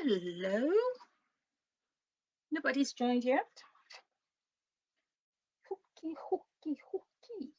Hello. Nobody's joined yet. Hooky, hooky, hooky.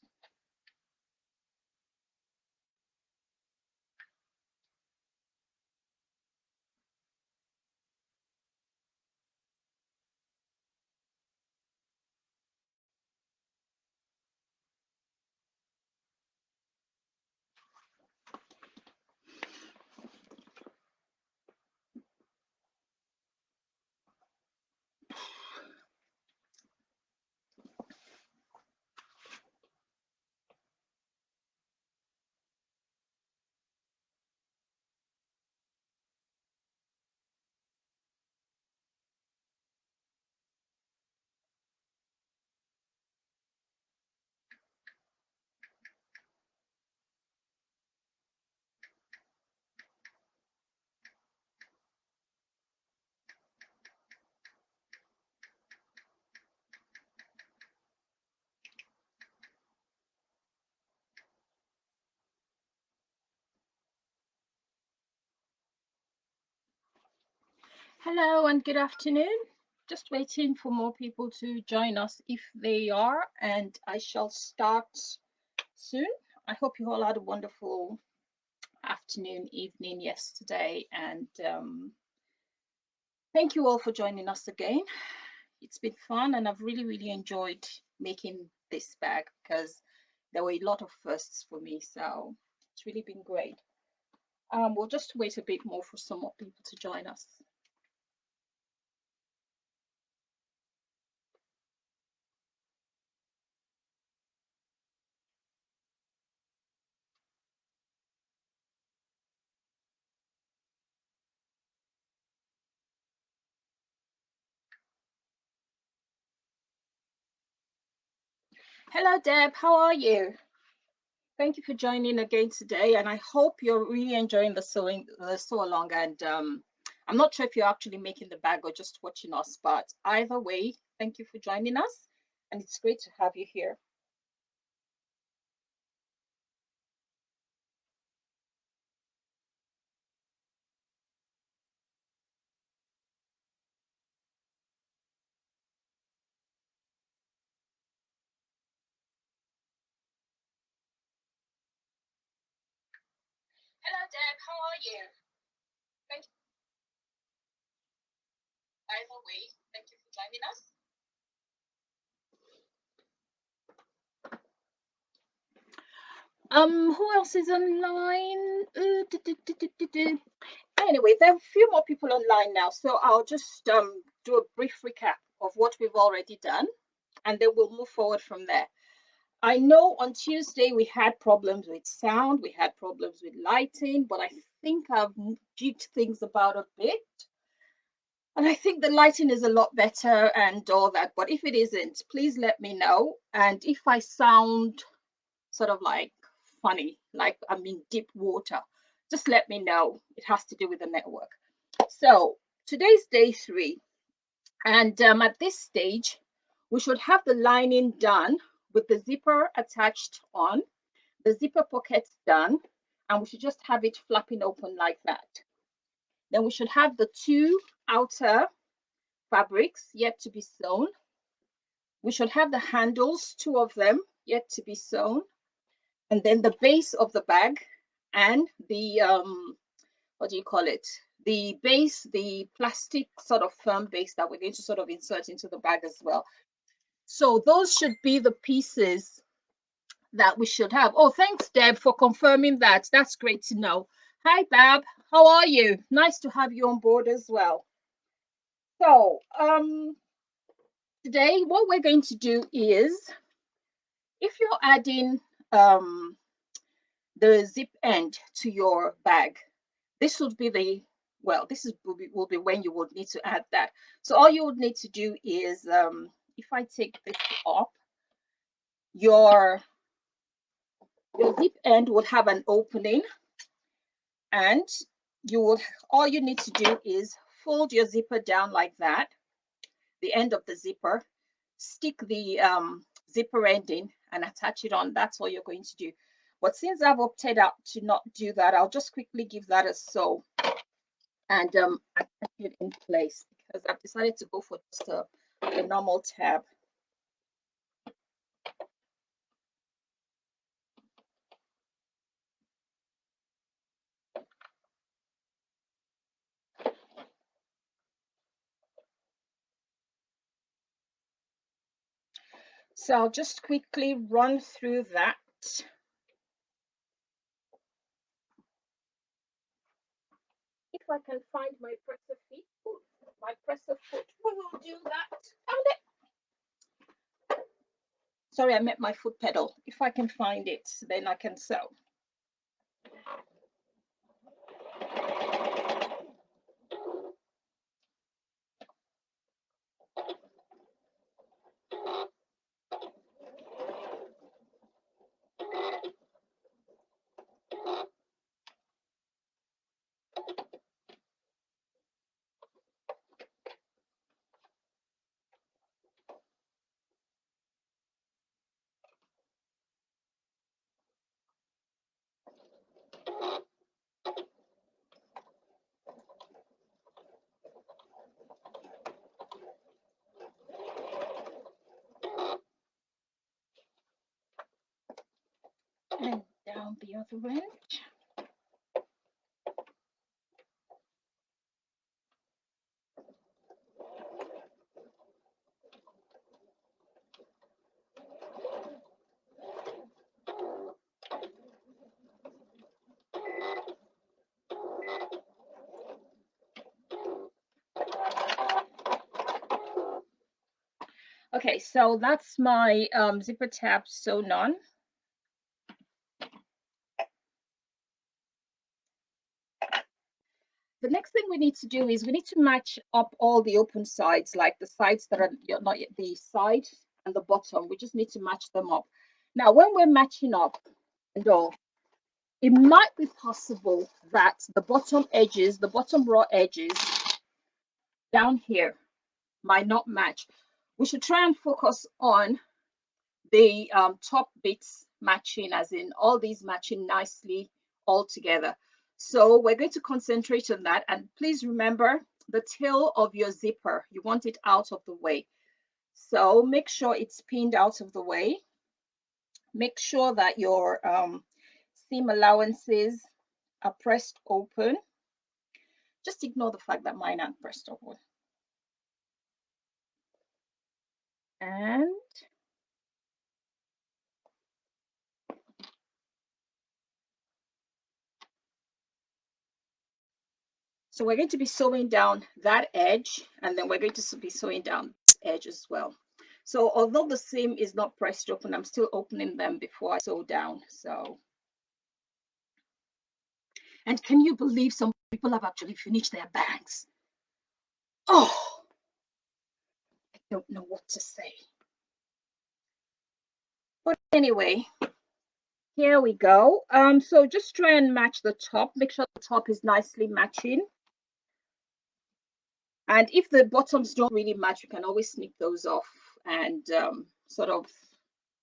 Hello and good afternoon. Just waiting for more people to join us if they are, and I shall start soon. I hope you all had a wonderful afternoon, evening yesterday, and thank you all for joining us again. It's been fun, and I've really enjoyed making this bag because there were a lot of firsts for me, so it's really been great. We'll just wait a bit more for some more people to join us. Hello, Deb. How are you? Thank you for joining again today, and I hope you're really enjoying the sew along. And I'm not sure if you're actually making the bag or just watching us, but either way, thank you for joining us, and it's great to have you here. Hello, Deb. How are you? Thank you. Either way, thank you for joining us. Who else is online? Anyway, there are a few more people online now, so I'll just do a brief recap of what we've already done, and then we'll move forward from there. I know on Tuesday we had problems with sound, we had problems with lighting, but I think I've jigged things about a bit. And I think the lighting is a lot better and all that. But if it isn't, please let me know. And if I sound sort of like funny, like I'm in deep water, just let me know. It has to do with the network. So today's day 3. And at this stage, we should have the lining done with the zipper attached on, the zipper pockets done, and we should just have it flapping open like that. Then we should have the 2 outer fabrics yet to be sewn. We should have the handles, 2 of them yet to be sewn, and then the base of the bag and the what do you call it, the base, the plastic sort of firm base that we're going to sort of insert into the bag as well. So those should be the pieces that we should have. Oh, thanks, Deb, for confirming that. That's great to know. Hi, Bab. How are you? Nice to have you on board as well. So today what we're going to do is, if you're adding the zip end to your bag, this would be the, well, this is will be when you would need to add that. So all you would need to do is, if I take this off, your zip end would have an opening, and you will, all you need to do is fold your zipper down like that, the end of the zipper, stick the zipper end in and attach it on. That's all you're going to do. But since I've opted out to not do that, I'll just quickly give that a sew. and attach it in place, because I've decided to go for just a normal tab. So I'll just quickly run through that. If I can find my presser foot, we will do that. Found it. Sorry, I meant my foot pedal. If I can find it, then I can sew. And down the other end. Okay, so that's my zipper tab sewn on. The next thing we need to do is we need to match up all the open sides, like the sides that are not yet the side and the bottom. We just need to match them up. Now, when we're matching up and all, it might be possible that the bottom edges, the bottom raw edges down here might not match. We should try and focus on the top bits matching, as in all these matching nicely all together. So we're going to concentrate on that. And please remember the tail of your zipper, you want it out of the way. So make sure it's pinned out of the way. Make sure that your seam allowances are pressed open. Just ignore the fact that mine aren't pressed open. And so we're going to be sewing down that edge, and then we're going to be sewing down this edge as well. So although the seam is not pressed open, I'm still opening them before I sew down. So, and can you believe some people have actually finished their bags? Oh, I don't know what to say. But anyway, here we go. So just try and match the top. Make sure the top is nicely matching. And if the bottoms don't really match, you can always snip those off and sort of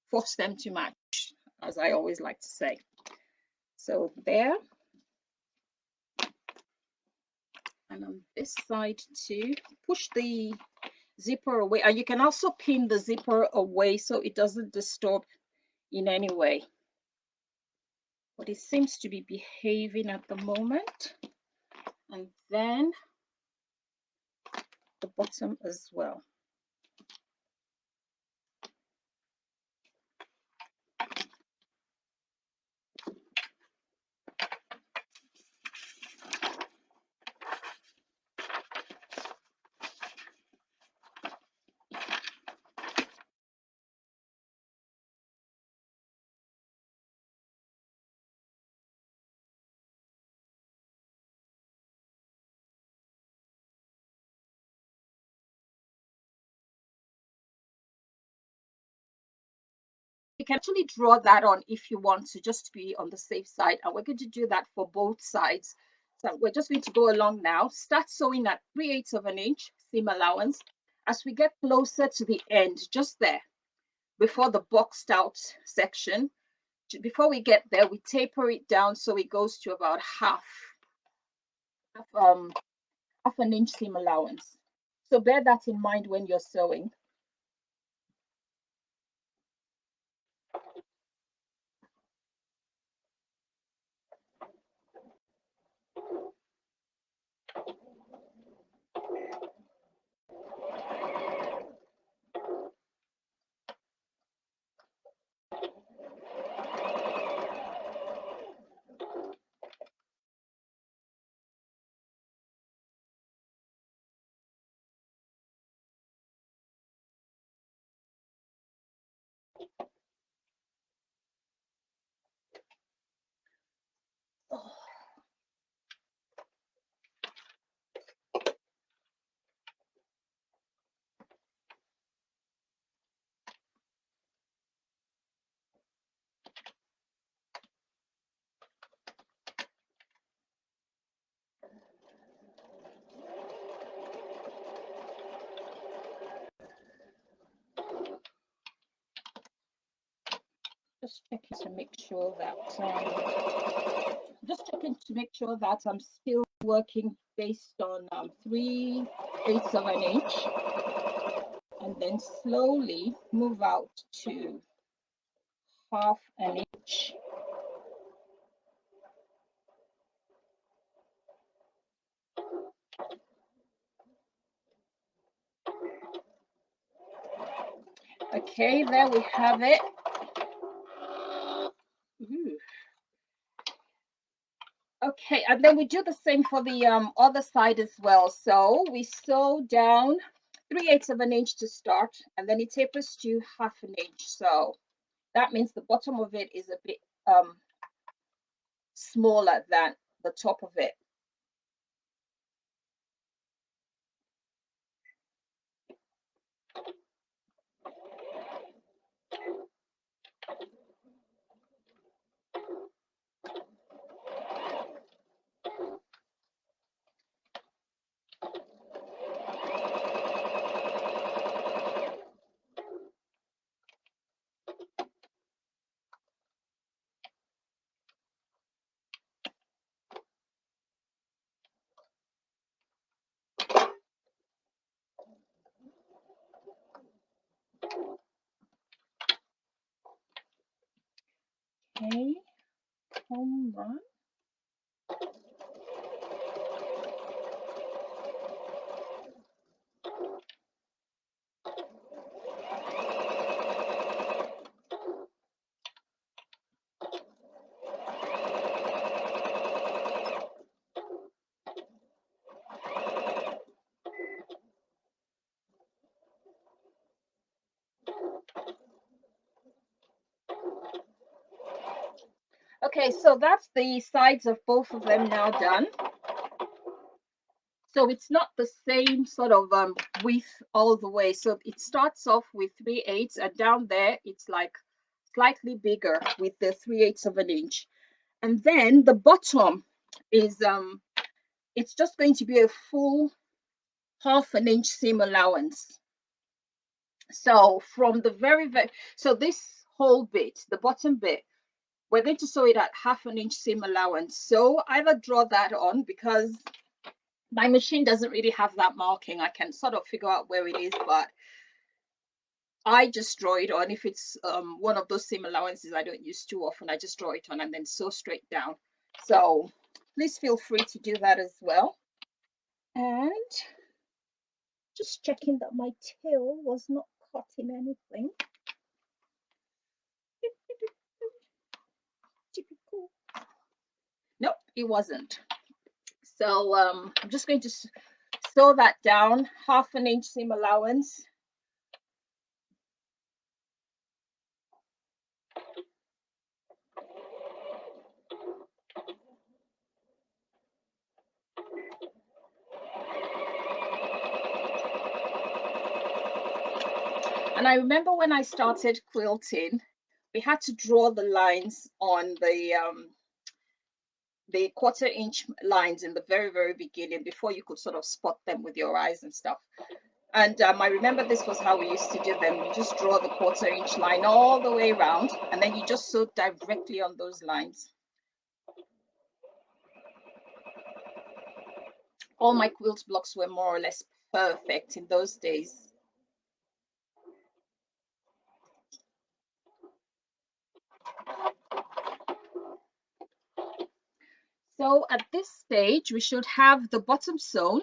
force them to match, as I always like to say. So there. And on this side too, push the zipper away. And you can also pin the zipper away so it doesn't disturb in any way. But it seems to be behaving at the moment. And then the bottom as well. You can actually draw that on if you want to, just to be on the safe side. And we're going to do that for both sides. So we're just going to go along now. Start sewing at 3/8 of an inch seam allowance. As we get closer to the end, just there, before the boxed out section, before we get there, we taper it down so it goes to about half 1/2 inch seam allowance. So bear that in mind when you're sewing. Oh. Just checking to make sure that I'm still working based on 3/8 of an inch, and then slowly move out to 1/2 an inch. Okay, there we have it. Ooh. Okay, and then we do the same for the other side as well. So we sew down 3/8 of an inch to start, and then it tapers to 1/2 an inch. So that means the bottom of it is a bit smaller than the top of it. Okay, home run. Okay, so that's the sides of both of them now done. So it's not the same sort of width all the way. So it starts off with 3/8, and down there it's like slightly bigger with the 3/8 of an inch. And then the bottom is it's just going to be a full 1/2 an inch seam allowance. So from the so this whole bit, the bottom bit, we're going to sew it at 1/2 an inch seam allowance. So either draw that on, because my machine doesn't really have that marking. I can sort of figure out where it is, but I just draw it on. If it's one of those seam allowances I don't use too often, I just draw it on and then sew straight down. So please feel free to do that as well. And just checking that my tail was not caught in anything. Typical. Nope, it wasn't. So I'm just going to sew that down, 1/2 an inch seam allowance. And I remember when I started quilting, we had to draw the lines on the 1/4 inch lines in the very beginning before you could sort of spot them with your eyes and stuff. And I remember this was how we used to do them. You just draw the 1/4 inch line all the way around, and then you just sew directly on those lines. All my quilt blocks were more or less perfect in those days. So at this stage, we should have the bottom sewn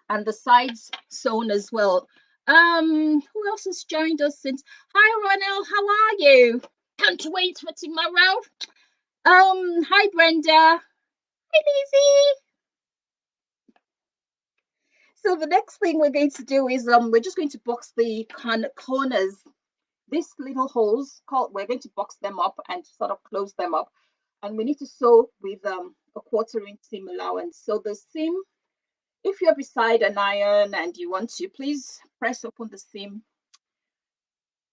and the sides sewn as well. Who else has joined us since? Hi, Ronel, how are you? Can't wait for tomorrow. Hi, Brenda. Hi, Lizzie. So the next thing we're going to do is we're just going to box the corners, these little holes. We're going to box them up and sort of close them up, and we need to sew with a 1/4 inch seam allowance. So the seam, if you're beside an iron and you want to, please press open the seam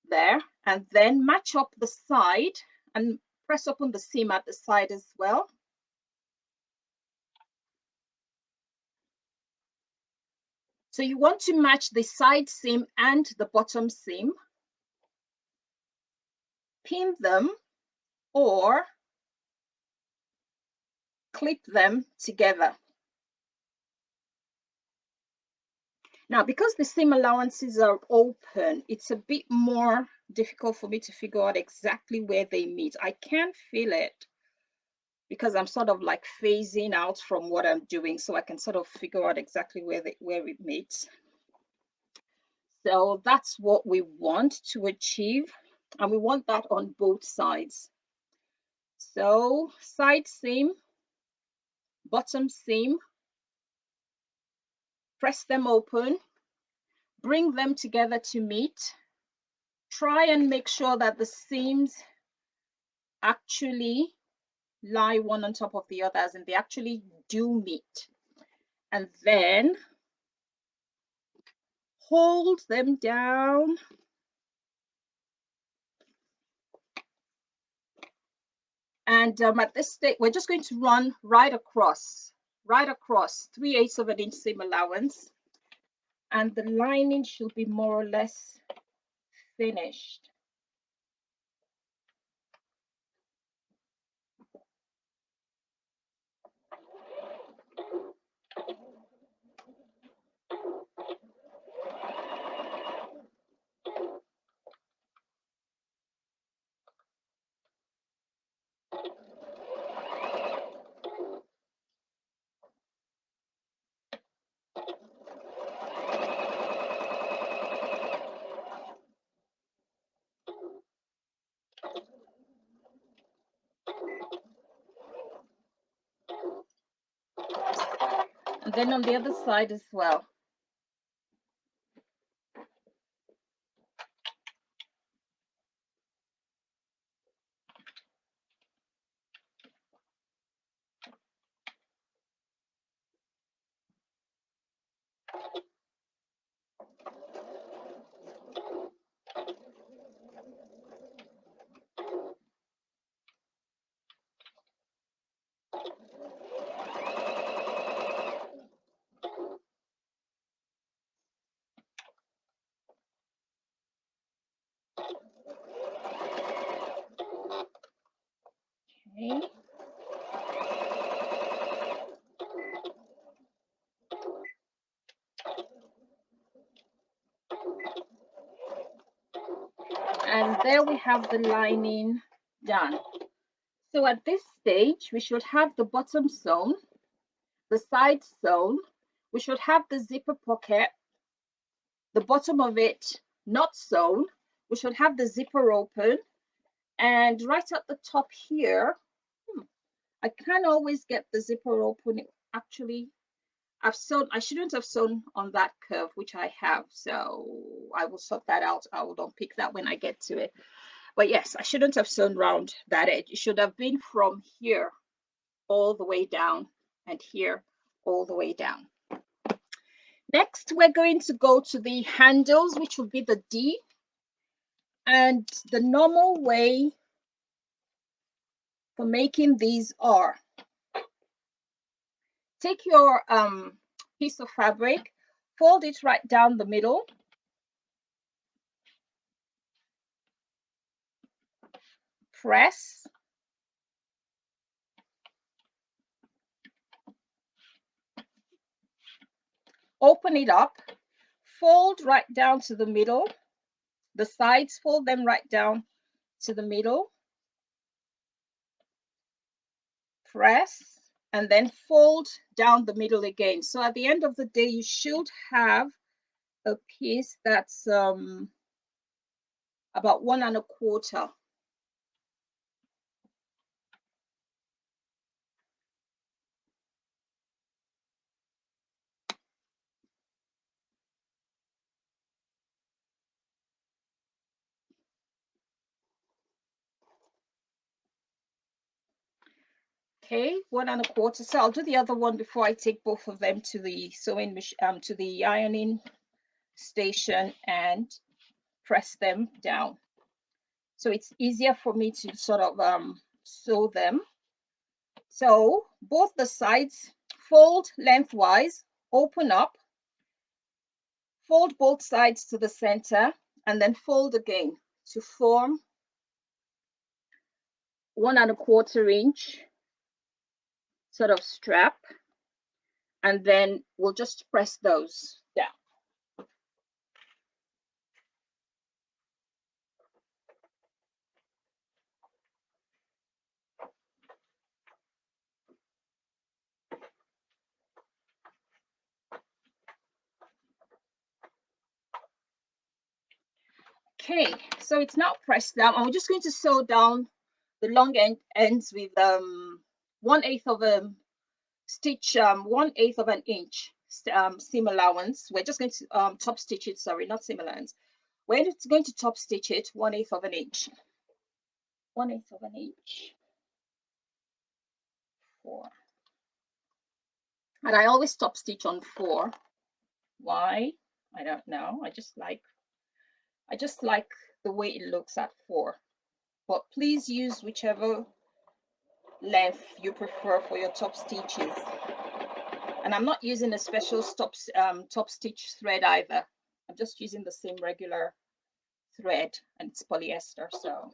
there and then match up the side and press open the seam at the side as well. So you want to match the side seam and the bottom seam, pin them or clip them together. Now, because the seam allowances are open, it's a bit more difficult for me to figure out exactly where they meet. I can feel it because I'm sort of like phasing out from what I'm doing, so I can sort of figure out exactly where it meets. So that's what we want to achieve, and we want that on both sides. So side seam, bottom seam, press them open, bring them together to meet. Try and make sure that the seams actually lie one on top of the others and they actually do meet. And then hold them down. And at this stage, we're just going to run right across 3/8 of an inch seam allowance. And the lining should be more or less finished. And then on the other side as well. Okay. And there we have the lining done. So at this stage, we should have the bottom sewn, the side sewn. We should have the zipper pocket, the bottom of it not sewn. We should have the zipper open. And right at the top here, I can't always get the zipper open. Actually, I shouldn't have sewn on that curve, which I have. So I will sort that out. I will unpick that when I get to it. But yes, I shouldn't have sewn round that edge. It should have been from here all the way down and here all the way down. Next, we're going to go to the handles, which will be the D. And the normal way for making these are, take your piece of fabric, fold it right down the middle, press, open it up, fold right down to the middle, the sides, fold them right down to the middle, press, and then fold down the middle again. So at the end of the day, you should have a piece that's about 1 1/4. Okay, 1 1/4. So I'll do the other one before I take both of them to the sewing machine, to the ironing station, and press them down. So it's easier for me to sort of sew them. So both the sides, fold lengthwise, open up, fold both sides to the center, and then fold again to form 1 1/4 inch sort of strap, and then we'll just press those down. Okay, so it's now pressed down, and we're just going to sew down the long ends with 1/8 of a stitch, 1/8 of an inch seam allowance. We're just going to top stitch it, sorry, not seam allowance. We're going to top stitch it 1/8 of an inch. 1/8 of an inch. 4. And I always top stitch on 4. Why? I don't know. I just like the way it looks at 4. But please use whichever length you prefer for your top stitches. And I'm not using a special top stitch thread either. I'm just using the same regular thread, and it's polyester. So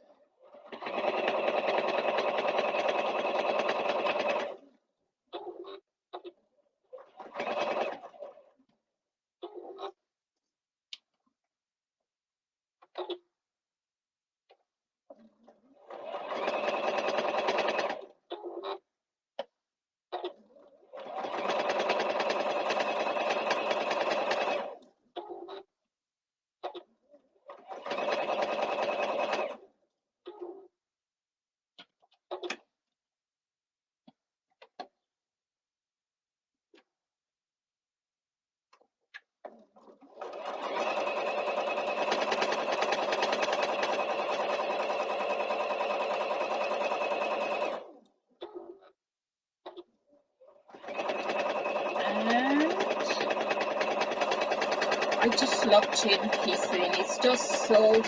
I just love chain piecing. It's just so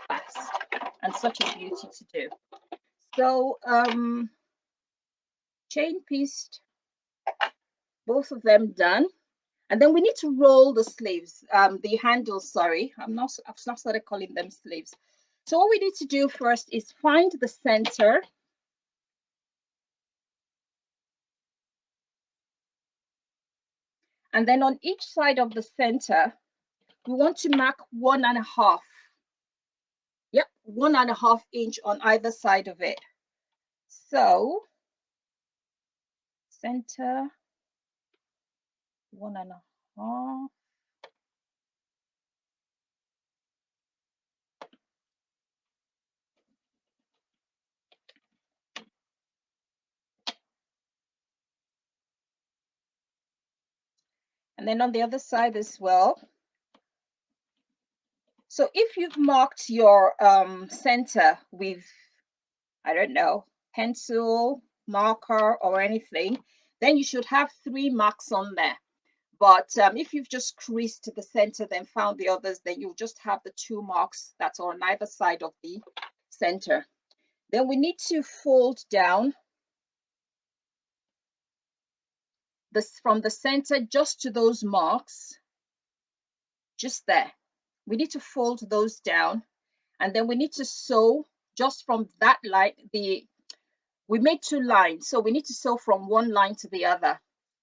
fast and such a beauty to do. So chain pieced both of them done, and then we need to roll the sleeves, the handles. Sorry, I've not started calling them sleeves. So what we need to do first is find the center. And then on each side of the center, we want to mark 1 1/2. Yep, 1 1/2 inch on either side of it. So center 1 1/2. And then on the other side as well. So if you've marked your center with, I don't know, pencil, marker, or anything, then you should have 3 marks on there. But if you've just creased the center, then found the others, then you'll just have the 2 marks that's on either side of the center. Then we need to fold down this from the center just to those marks, just there. We need to fold those down, and then we need to sew just from that line. We made 2 lines, so we need to sew from one line to the other.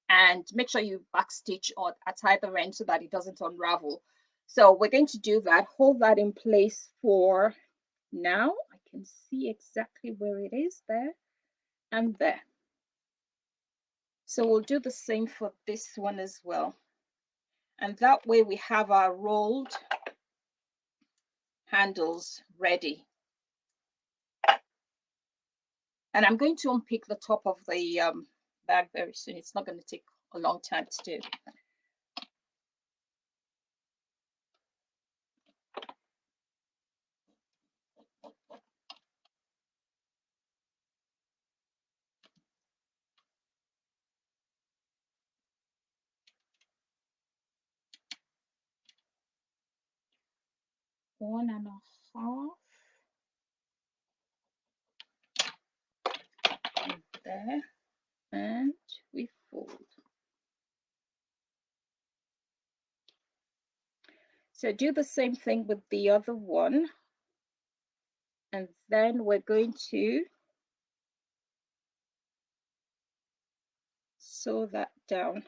and make sure you backstitch at either end so that it doesn't unravel. So we're going to do that. Hold that in place for now. I can see exactly where it is, there and there. So we'll do the same for this one as well. And that way we have our rolled handles ready. And I'm going to unpick the top of the bag very soon. It's not going to take a long time to do. One and a half. And there. And we fold. So do the same thing with the other one. And then we're going to sew that down.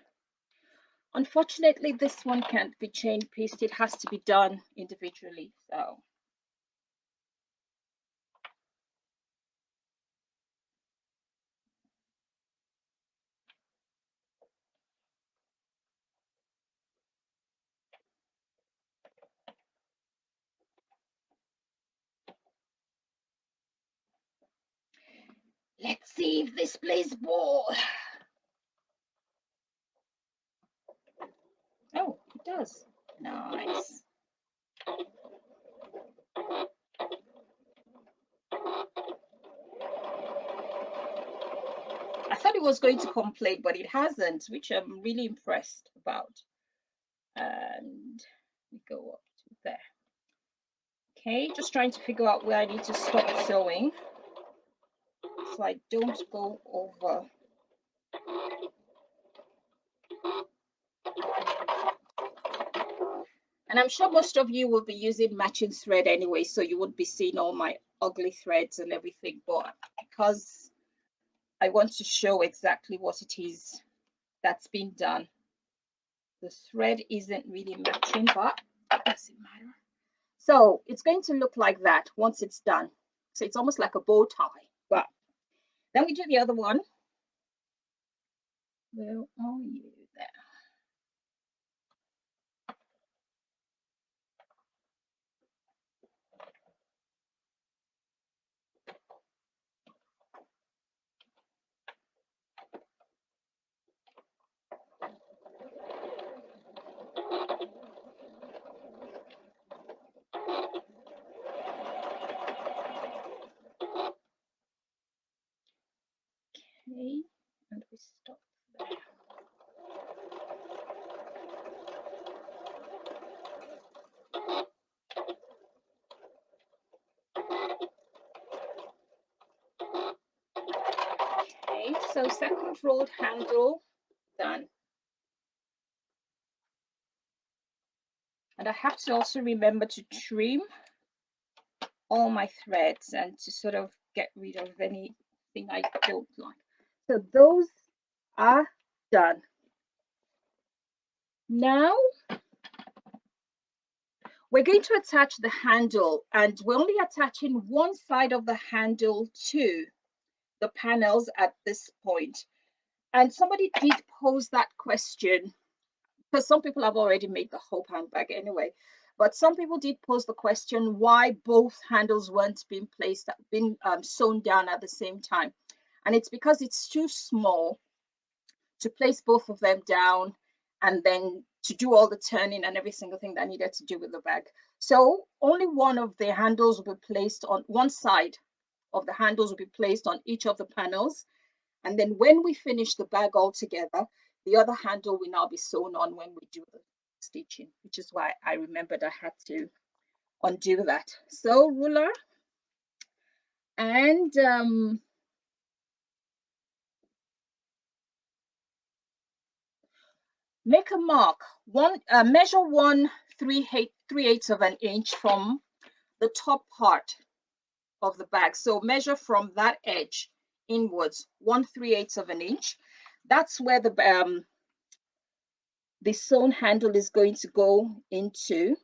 Unfortunately, this one can't be chain pieced. It has to be done individually. So let's see if this plays ball. Oh, it does. Nice. I thought it was going to complain, but it hasn't, which I'm really impressed about. And we go up to there. Okay, just trying to figure out where I need to stop sewing so I don't go over. And I'm sure most of you will be using matching thread anyway, so you would be seeing all my ugly threads and everything, but because I want to show exactly what it is that's been done, the thread isn't really matching, but it doesn't matter. So it's going to look like that once it's done. So it's almost like a bow tie, but then we do the other one. Where are you? There. Okay, and we stop there. Okay, so second rolled handle done. And I have to also remember to trim all my threads and to sort of get rid of anything I don't like. So those are done. Now we're going to attach the handle, and we're only attaching one side of the handle to the panels at this point. And somebody did pose that question, because some people have already made the whole handbag anyway, but some people did pose the question why both handles weren't being sewn down at the same time. And it's because it's too small to place both of them down and then to do all the turning and every single thing that needed to do with the bag. So only one of the handles will be placed on one side of the handles will be placed on each of the panels. And then when we finish the bag all together, the other handle will now be sewn on when we do the stitching, which is why I remembered I had to undo that. So ruler and make a mark. Measure 1/3/8 of an inch from the top part of the bag. So measure from that edge inwards 1/3/8 of an inch. that's where the sewn handle is going to go into.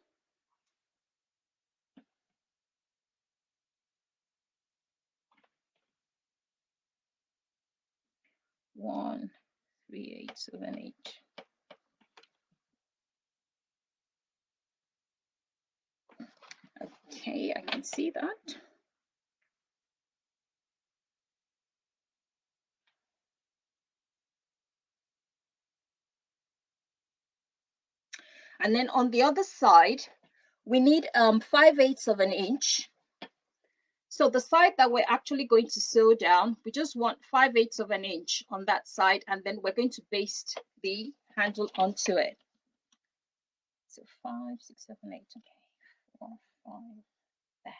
One 3/8 of an inch. Okay, I can see that. And then on the other side, we need 5/8 of an inch. So the side that we're actually going to sew down, we just want 5/8 of an inch on that side, and then we're going to baste the handle onto it. So 5, 6, 7, 8. Okay, 4, 5. There.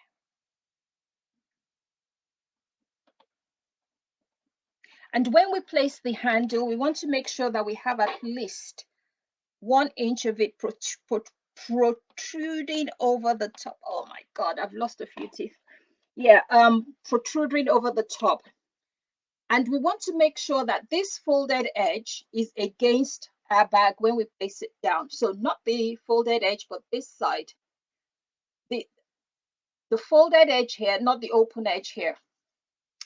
And when we place the handle, we want to make sure that we have at least 1 inch of it protruding over the top. Oh my God, I've lost a few teeth. Yeah, protruding over the top. And we want to make sure that this folded edge is against our bag when we place it down. So not the folded edge, but this side. The folded edge here, not the open edge here.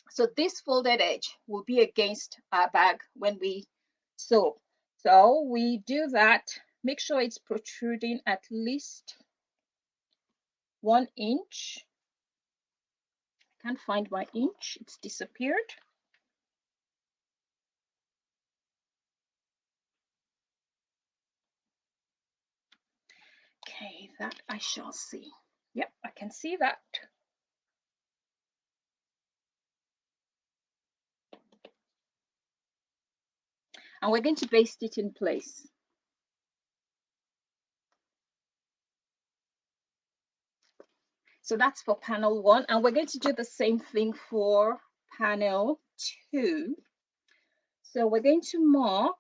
So this folded edge will be against our bag when we sew. So we do that, make sure it's protruding at least 1 inch. Can't find my inch, it's disappeared. Okay, that I shall see. Yep, I can see that. And we're going to baste it in place. So that's for panel 1, and we're going to do the same thing for panel 2. So we're going to mark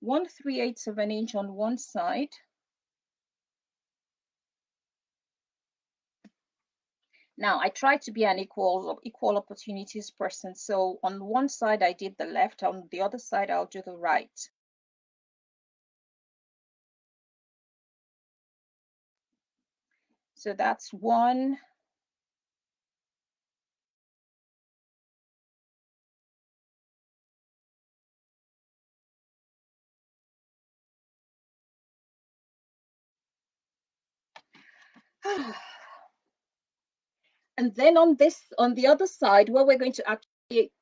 1 3/8 of an inch on one side. Now I try to be an equal opportunities person. So on one side I did the left, on the other side I'll do the right. So that's 1. And then on the other side, where we're going to actually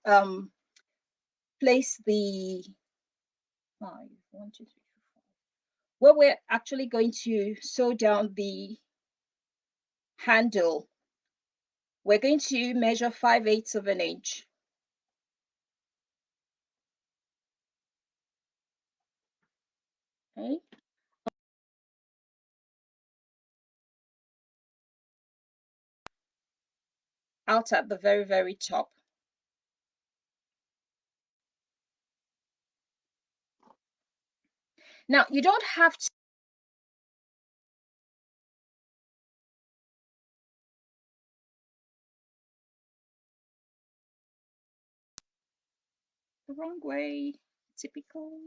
place the 5, 1, 2, 3, 4, 5, where we're actually going to sew down the handle, we're going to measure 5/8 of an inch. Okay. Out at the very, very top. Now, you don't have to the wrong way, typical.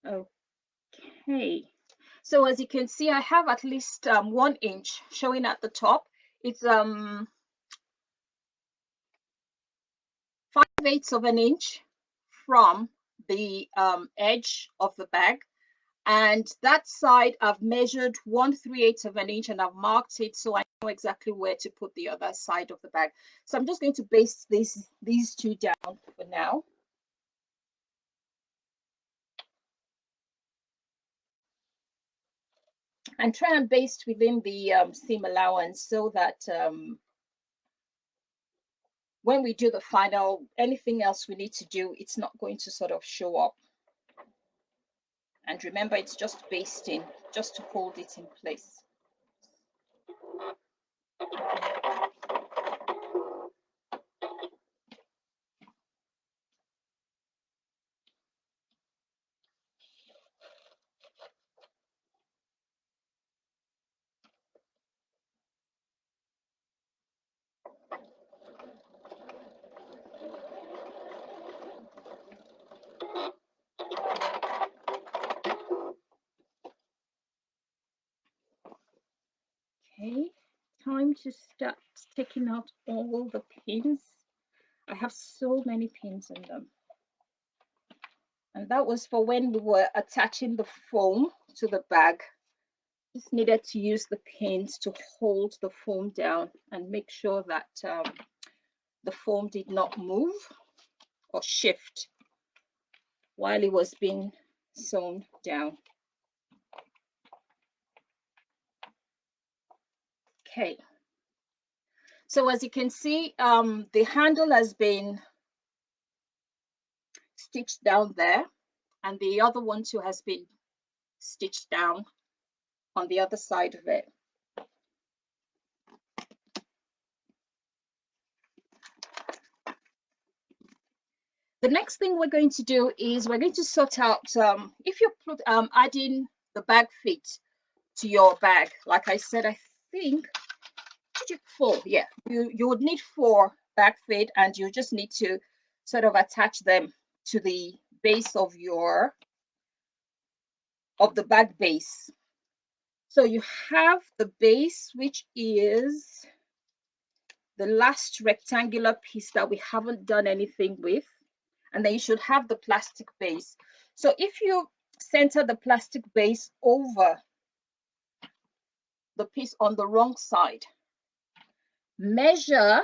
Okay, so as you can see, I have at least 1 inch showing at the top. It's 5/8 of an inch from the edge of the bag, and that side I've measured 1 3/8 of an inch, and I've marked it so I know exactly where to put the other side of the bag. So I'm just going to baste these two down for now. And try and baste within the seam allowance so that when we do the final, anything else we need to do, it's not going to sort of show up. And remember, it's just basting, just to hold it in place. Okay, time to start taking out all the pins. I have so many pins in them. And that was for when we were attaching the foam to the bag. Just needed to use the pins to hold the foam down and make sure that the foam did not move or shift while it was being sewn down. Okay, so as you can see, the handle has been stitched down there, and the other one too has been stitched down on the other side of it. The next thing we're going to do is we're going to sort out if you're adding the bag fit to your bag. Like I said, I think 4. Yeah, you would need 4 bag fit, and you just need to sort of attach them to the base of the bag base. So you have the base, which is the last rectangular piece that we haven't done anything with, and then you should have the plastic base. So if you center the plastic base over the piece on the wrong side, measure.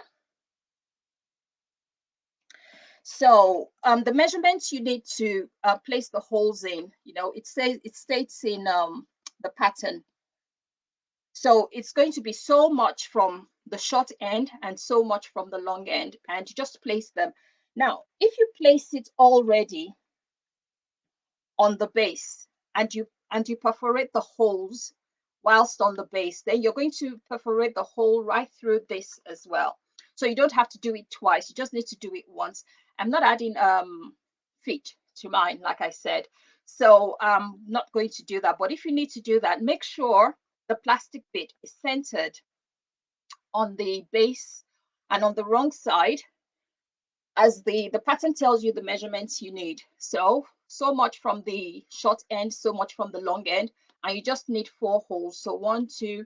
So the measurements you need to place the holes in, it states in the pattern. So it's going to be so much from the short end and so much from the long end, and you just place them. Now, if you place it already on the base and you perforate the holes whilst on the base, then you're going to perforate the hole right through this as well. So you don't have to do it twice. You just need to do it once. I'm not adding feet to mine, like I said, so I'm not going to do that. But if you need to do that, make sure the plastic bit is centered on the base and on the wrong side, as the pattern tells you the measurements you need. So much from the short end, so much from the long end, and you just need 4 holes. So 1, 2,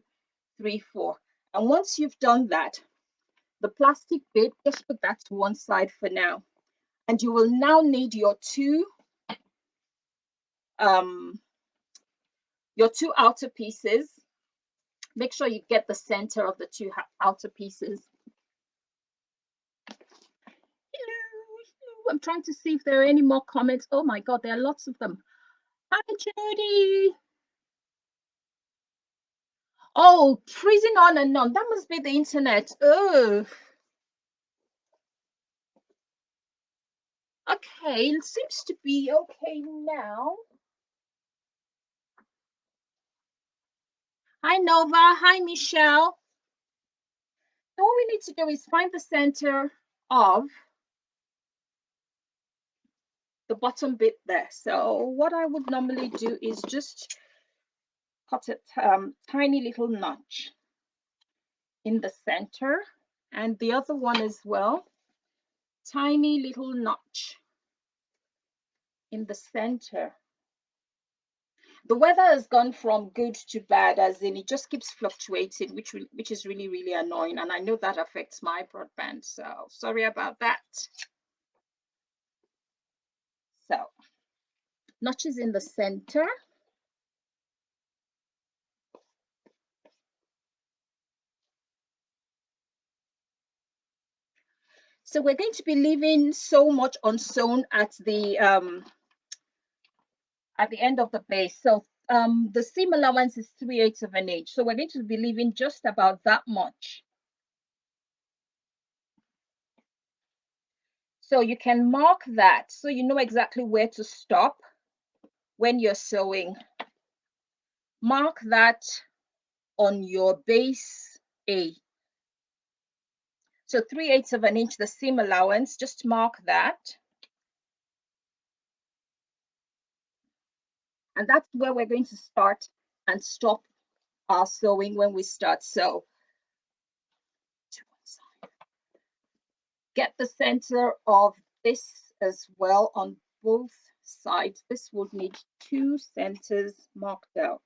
3, 4. And once you've done that, the plastic bit, just put that to one side for now. And you will now need your two outer pieces. Make sure you get the center of the 2 outer pieces. I'm trying to see if there are any more comments. Oh my God, there are lots of them. Hi, Jody. Oh, freezing on and on. That must be the internet. Oh. Okay, it seems to be okay now. Hi, Nova. Hi, Michelle. So all we need to do is find the center of the bottom bit there. So what I would normally do is just cut a tiny little notch in the center, and the other one as well. Tiny little notch in the center. The weather has gone from good to bad, as in it just keeps fluctuating, which is really, really annoying, and I know that affects my broadband, so sorry about that. So notches in the center. So we're going to be leaving so much unsewn at the end of the base. So the seam allowance is 3/8 of an inch. So we're going to be leaving just about that much. So you can mark that so you know exactly where to stop when you're sewing. Mark that on your base A. So 3/8 of an inch, the seam allowance, just mark that. And that's where we're going to start and stop our sewing when we start. So get the center of this as well on both sides. This would need 2 centers marked out.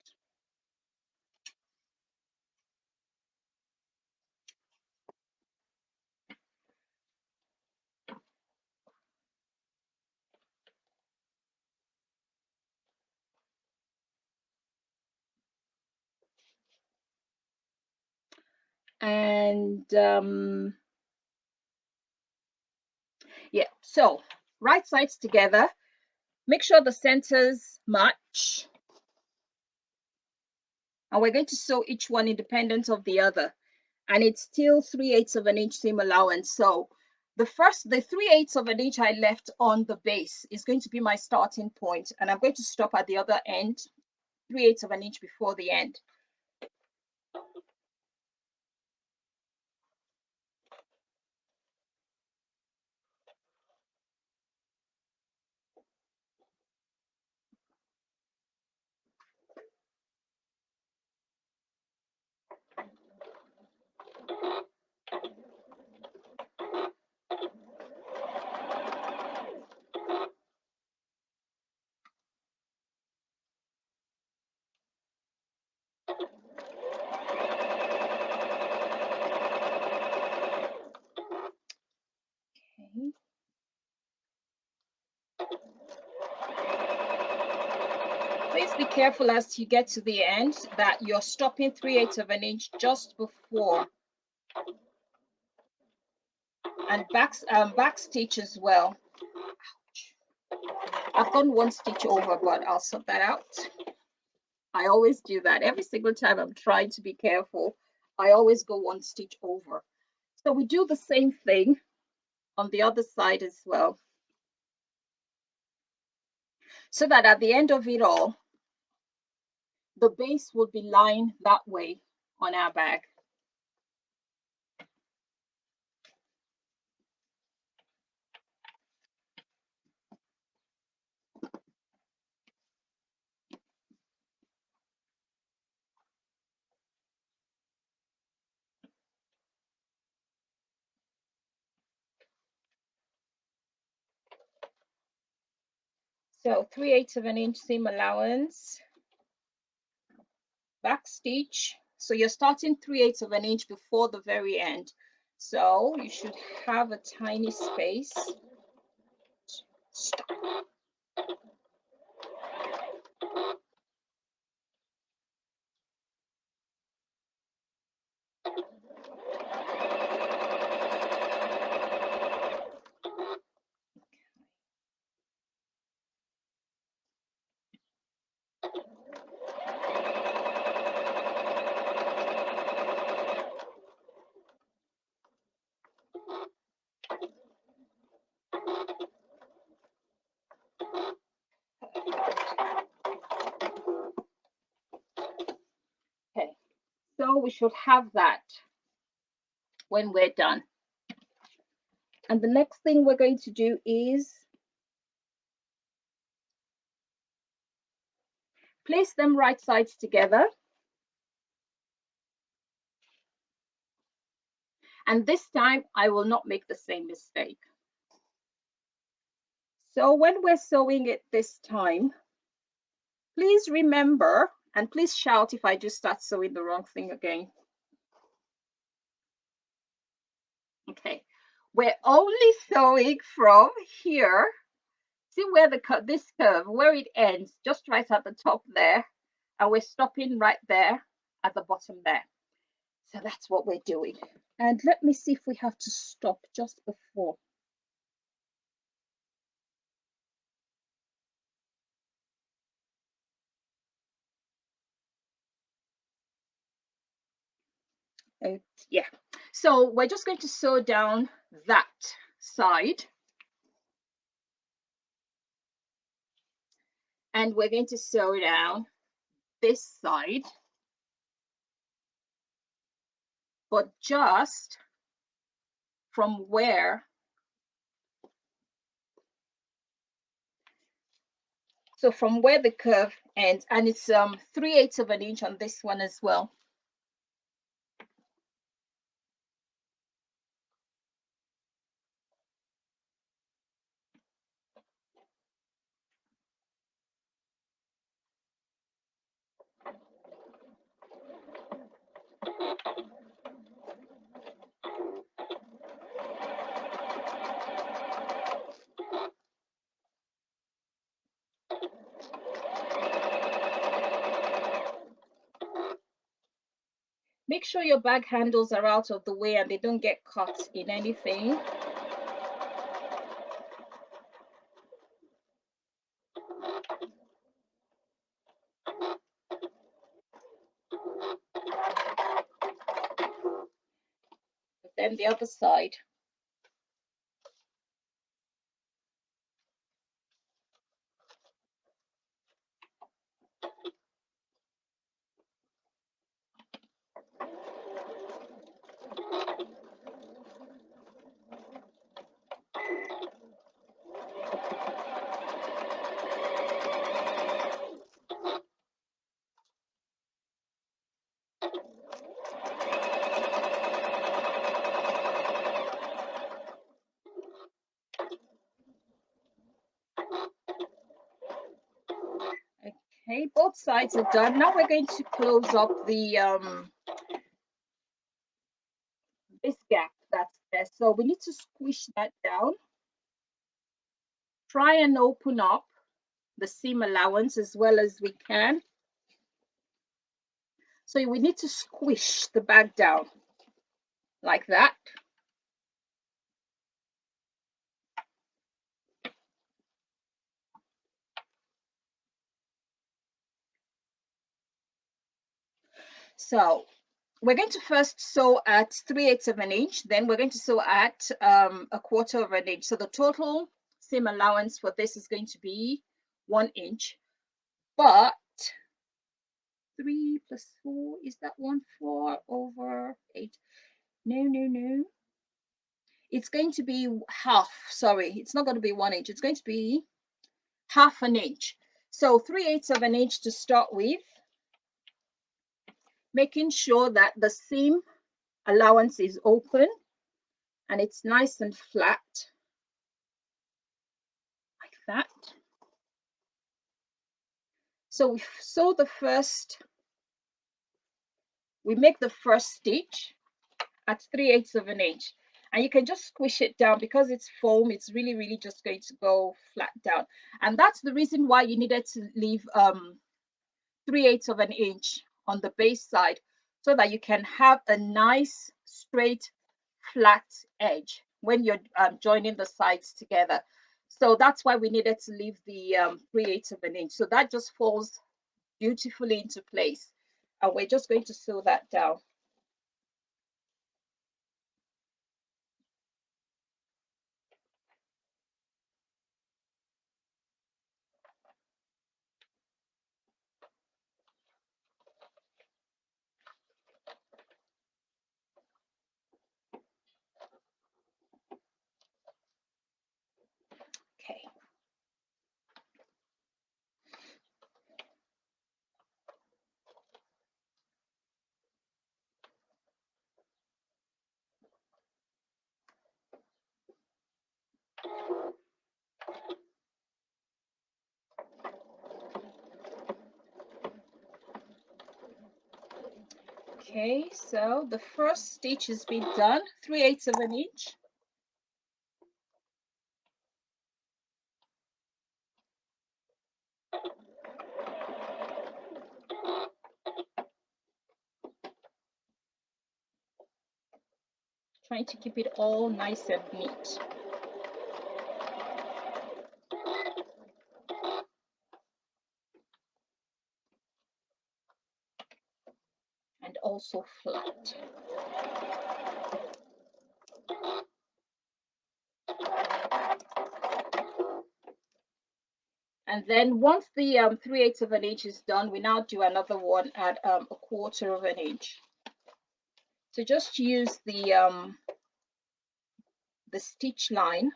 And yeah, so right sides together, make sure the centers match, and we're going to sew each one independent of the other, and it's still 3/8 of an inch seam allowance. So the 3/8 of an inch I left on the base is going to be my starting point, and I'm going to stop at the other end 3/8 of an inch before the end. Okay. Please be careful as you get to the end that you're stopping 3/8 of an inch just before, and back stitch as well. I've gone one stitch over, but I'll sort that out. I always do that every single time I'm trying to be careful. I always go one stitch over. So we do the same thing on the other side as well, so that at the end of it all, the base will be lying that way on our bag. So 3/8 of an inch seam allowance, back stitch. So you're starting 3/8 of an inch before the very end. So you should have a tiny space. Stop. Okay, so we should have that when we're done. And the next thing we're going to do is place them right sides together. And this time I will not make the same mistake. So when we're sewing it this time, please remember, and please shout if I just start sewing the wrong thing again. Okay, we're only sewing from here. See where this curve, where it ends, just right at the top there, and we're stopping right there at the bottom there. So that's what we're doing. And let me see if we have to stop just before. Yeah, so we're just going to sew down that side, and we're going to sew down this side, but just from where, so from where the curve ends, and it's 3/8 of an inch on this one as well. Make sure your bag handles are out of the way and they don't get caught in anything. But then the other side. Okay, both sides are done. Now we're going to close up the this gap that's there. So we need to squish that down. Try and open up the seam allowance as well as we can. So we need to squish the bag down like that. So we're going to first sew at 3/8 of an inch, then we're going to sew at 1/4 of an inch. So the total seam allowance for this is going to be 1 inch, but 3 plus 4, is that 1 4 over 8? No. It's going to be half. Sorry, it's not going to be 1 inch. It's going to be half an inch. So 3/8 of an inch to start with, making sure that the seam allowance is open and it's nice and flat like that. So we sew the first, we make the first stitch at 3/8 of an inch, and you can just squish it down because it's foam. It's really just going to go flat down, and that's the reason why you needed to leave 3/8 of an inch on the base side, so that you can have a nice straight flat edge when you're joining the sides together. So that's why we needed to leave the 3/8 of an inch. So that just falls beautifully into place, and we're just going to sew that down. Okay. Okay, so the first stitch has been done, 3/8 of an inch. Trying to keep it all nice and neat. And also flat. And then once the 3/8 of an inch is done, we now do another one at 1/4 of an inch. So just use the stitch line.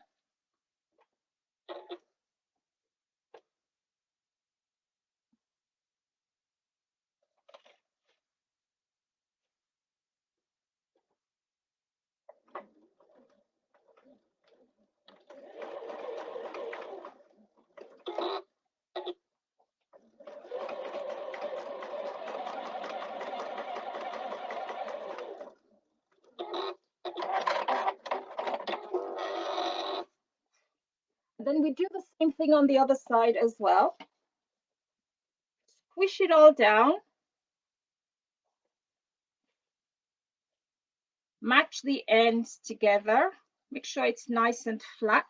Then we do the same thing on the other side as well. Squish it all down. Match the ends together. Make sure it's nice and flat.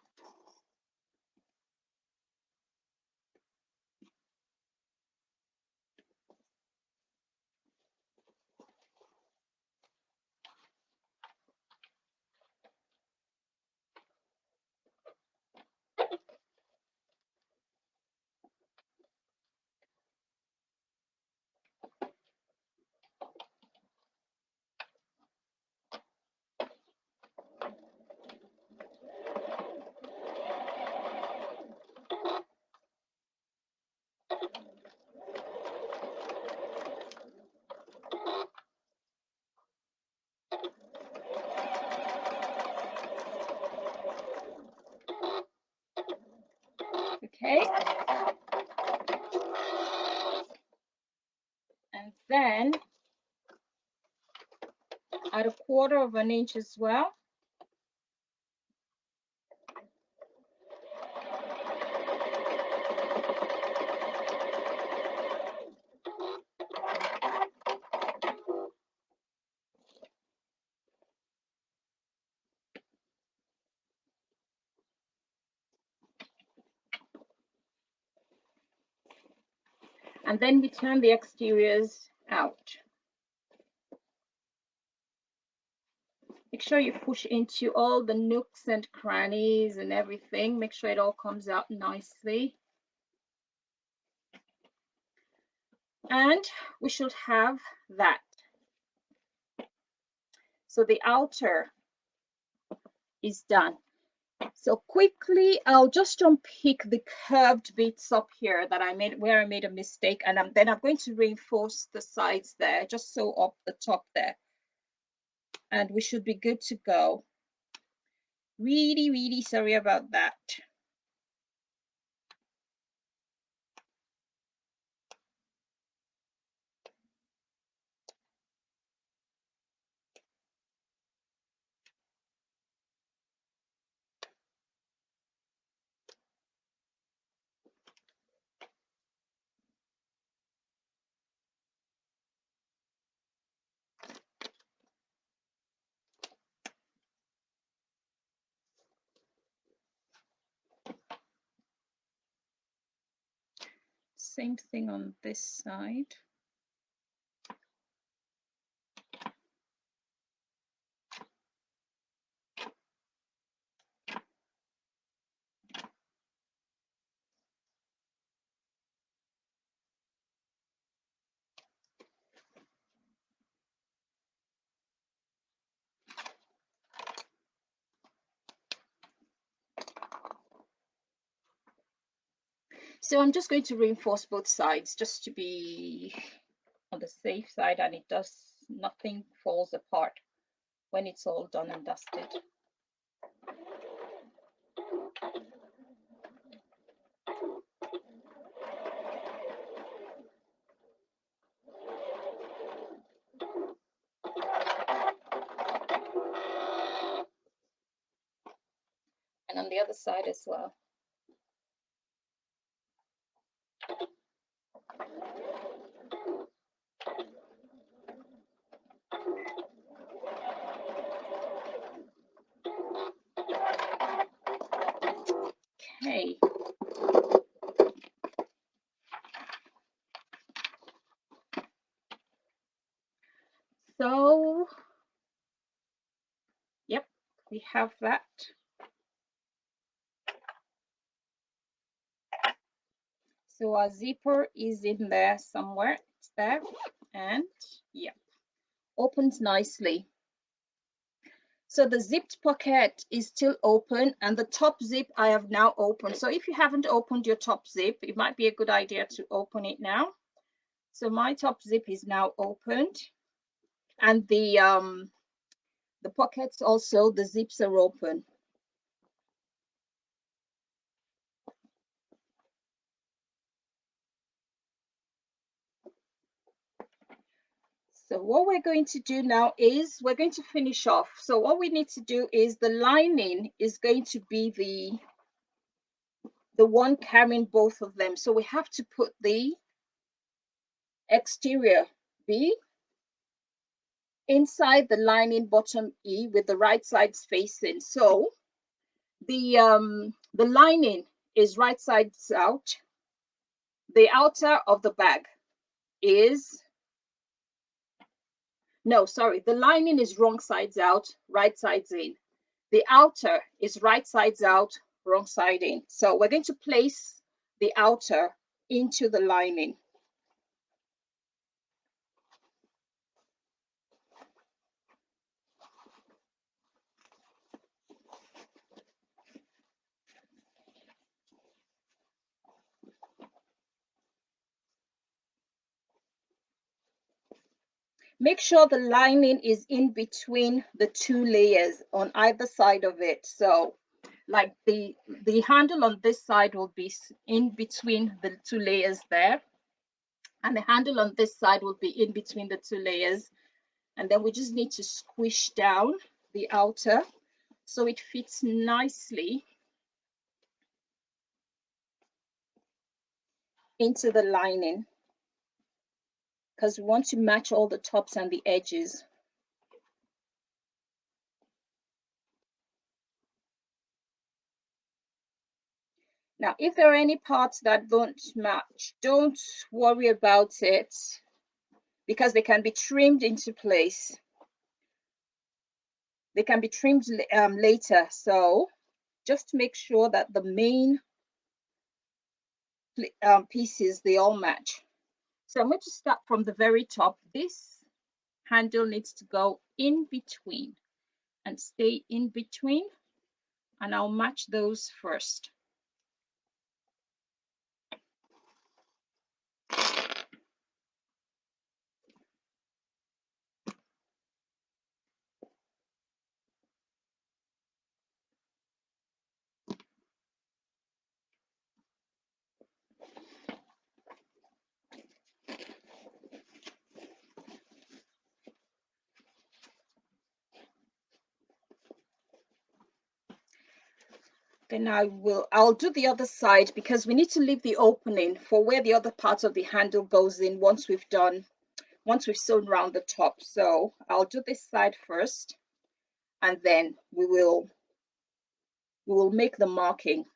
Okay. And then at 1/4 of an inch as well. And then we turn the exteriors out. Make sure you push into all the nooks and crannies and everything. Make sure it all comes out nicely. And we should have that. So the outer is done. So quickly, I'll just unpick the curved bits up here that I made, where I made a mistake, and then I'm going to reinforce the sides there, just so up the top there. And we should be good to go. Really, really sorry about that. Same thing on this side. So I'm just going to reinforce both sides just to be on the safe side, and nothing falls apart when it's all done and dusted. And on the other side as well. Okay. So, yep, we have that. So our zipper is in there somewhere. It's there. And yeah, opens nicely. So the zipped pocket is still open, and the top zip I have now opened. So if you haven't opened your top zip, it might be a good idea to open it now. So my top zip is now opened, and the pockets also, the zips are open. So what we're going to do now is we're going to finish off. So what we need to do is the lining is going to be the one carrying both of them. So we have to put the exterior B inside the lining bottom E with the right sides facing. So the lining is right sides out. The outer of the bag is, no, sorry, the lining is wrong sides out, right sides in. The outer is right sides out, wrong side in. So we're going to place the outer into the lining. Make sure the lining is in between the two layers on either side of it. So like the handle on this side will be in between the two layers there, and the handle on this side will be in between the two layers. And then we just need to squish down the outer so it fits nicely into the lining, because we want to match all the tops and the edges. Now, if there are any parts that don't match, don't worry about it, because they can be trimmed into place. They can be trimmed later. So just make sure that the main pieces, they all match. So I'm going to start from the very top. This handle needs to go in between and stay in between, and I'll match those first. Then I'll do the other side, because we need to leave the opening for where the other part of the handle goes in once we've sewn around the top. So I'll do this side first, and then we will make the marking.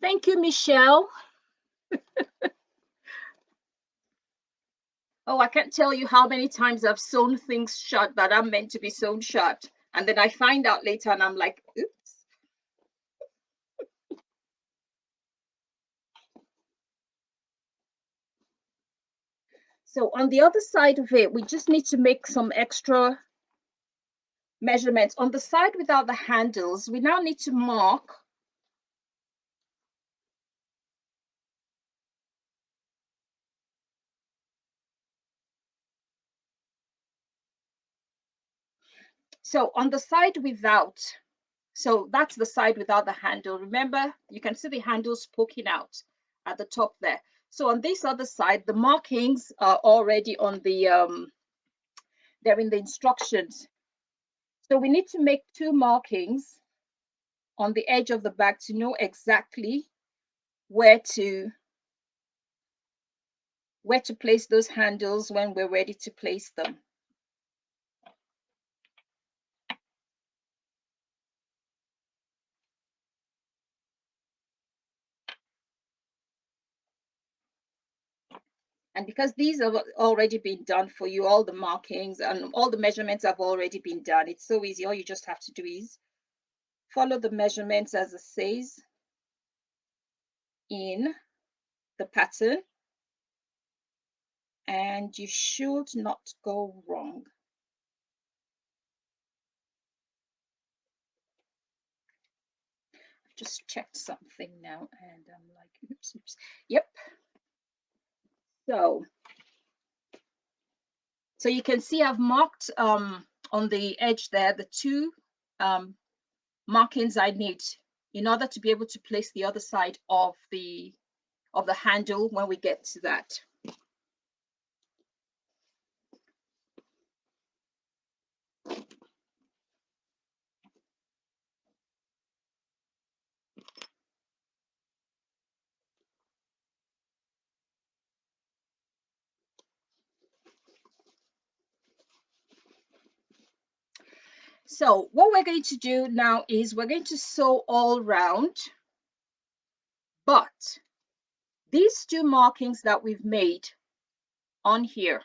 Thank you, Michelle. Oh, I can't tell you how many times I've sewn things shut that are meant to be sewn shut, and then I find out later and I'm like, oops. So on the other side of it, we just need to make some extra measurements. On the side without the handles, we now need to mark so on the side without, so that's the side without the handle. Remember, you can see the handles poking out at the top there. So on this other side, the markings are already on the they're in the instructions. So we need to make 2 markings on the edge of the bag to know exactly where to place those handles when we're ready to place them. And because these have already been done for you, all the markings and all the measurements have already been done, it's so easy. All you just have to do is follow the measurements as it says in the pattern, and you should not go wrong. I've just checked something now and I'm like, oops. Yep. So you can see I've marked on the edge there the 2 markings I need in order to be able to place the other side of the handle when we get to that. I'm So what we're going to do now is we're going to sew all round, but these two markings that we've made on here,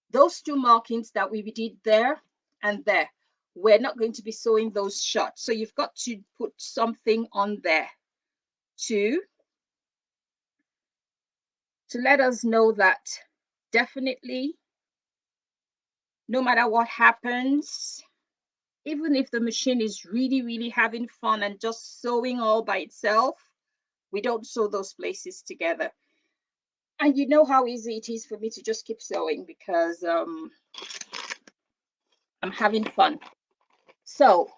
those two markings that we did there and there, we're not going to be sewing those shut. So you've got to put something on there to let us know that definitely, no matter what happens, even if the machine is really having fun and just sewing all by itself, we don't sew those places together. And you know how easy it is for me to just keep sewing because I'm having fun. So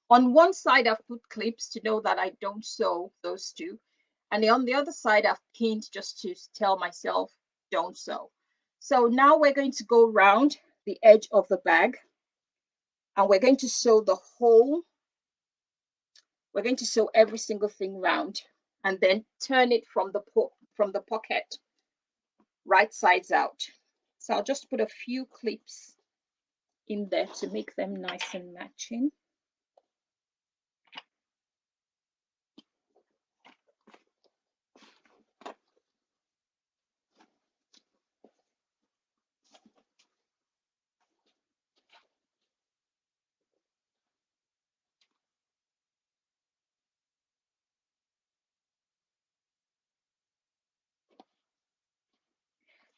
on one side, I've put clips to know that I don't sew those two. And on the other side, I've pinned just to tell myself, don't sew. So now we're going to go around the edge of the bag and we're going to sew the whole, we're going to sew every single thing round and then turn it from the pocket right sides out. So I'll just put a few clips in there to make them nice and matching.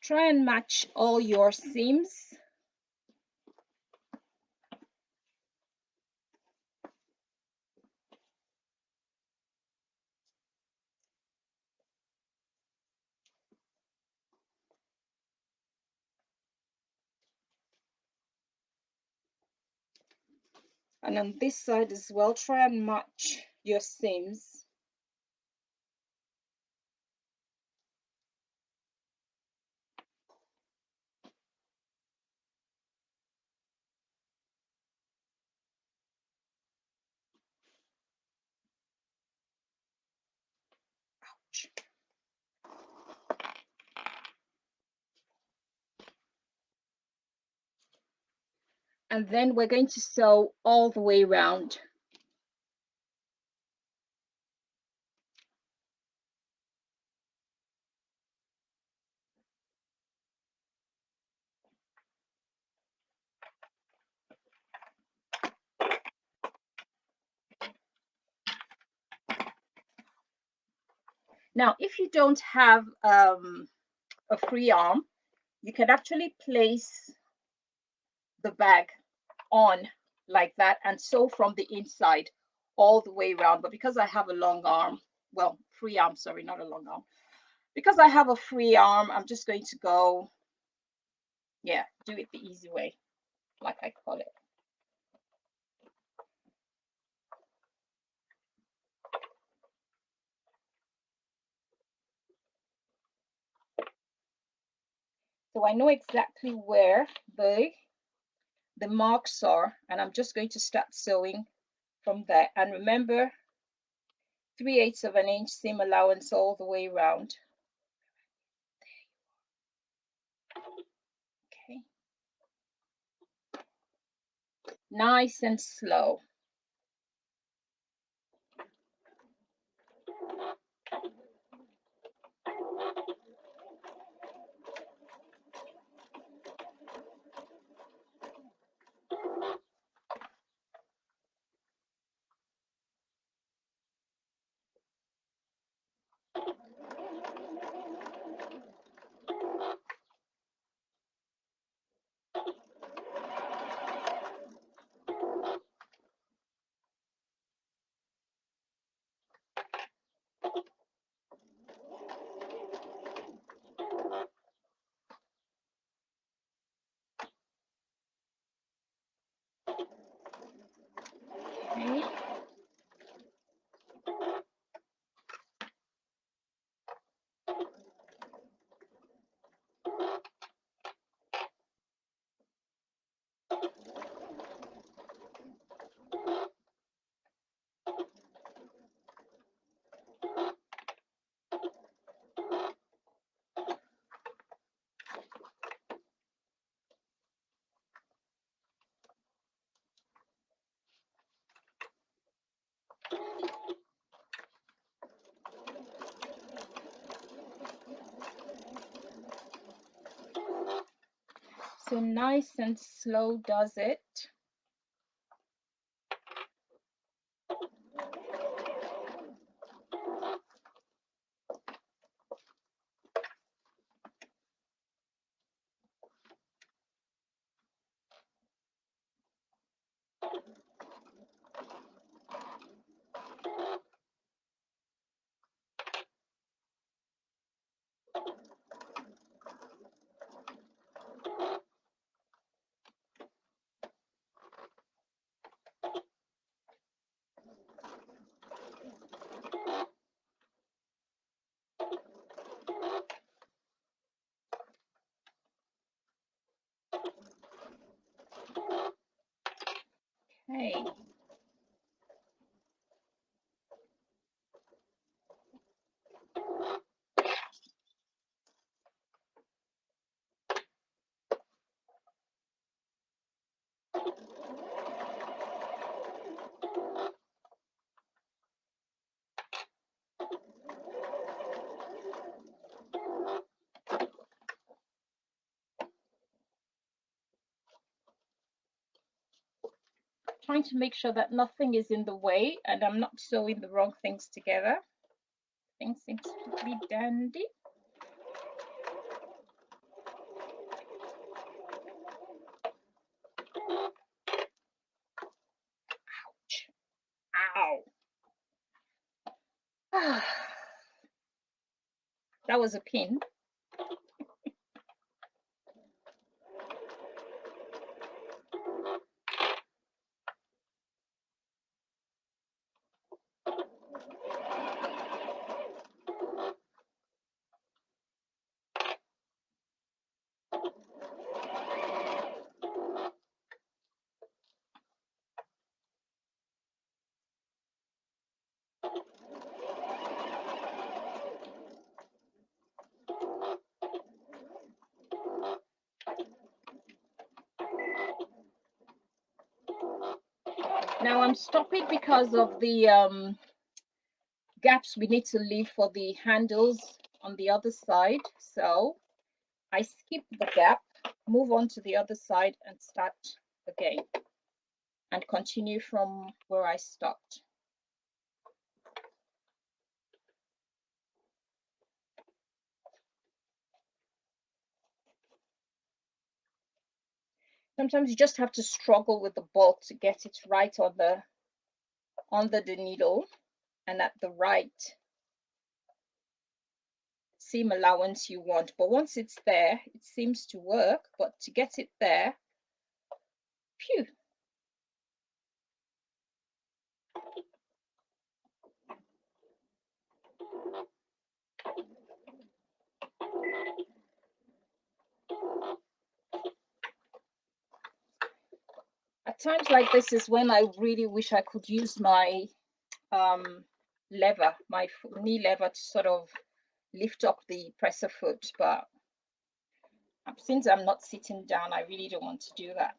Try and match all your seams. And on this side as well, try and match your seams. Ouch. And then we're going to sew all the way around. Now, if you don't have a free arm, you can actually place the bag on like that and sew from the inside all the way around. But because I have a long arm, well, free arm, sorry, not a long arm. Because I have a free arm, I'm just going to go, yeah, do it the easy way, like I call it. So I know exactly where the marks are, and I'm just going to start sewing from there. And remember, 3/8 of an inch seam allowance all the way around. Okay. Nice and slow. So nice and slow does it. Okay. Trying to make sure that nothing is in the way and I'm not sewing the wrong things together. Things seems to be dandy. Ouch. Ow. That was a pin. Now I'm stopping because of the gaps we need to leave for the handles on the other side. So I skip the gap, move on to the other side and start again and continue from where I stopped. Sometimes you just have to struggle with the bulk to get it right on the under the needle and at the right seam allowance you want. But once it's there, it seems to work. But to get it there, phew. At times like this is when I really wish I could use my lever, my knee lever, to sort of lift up the presser foot, but since I'm not sitting down, I really don't want to do that.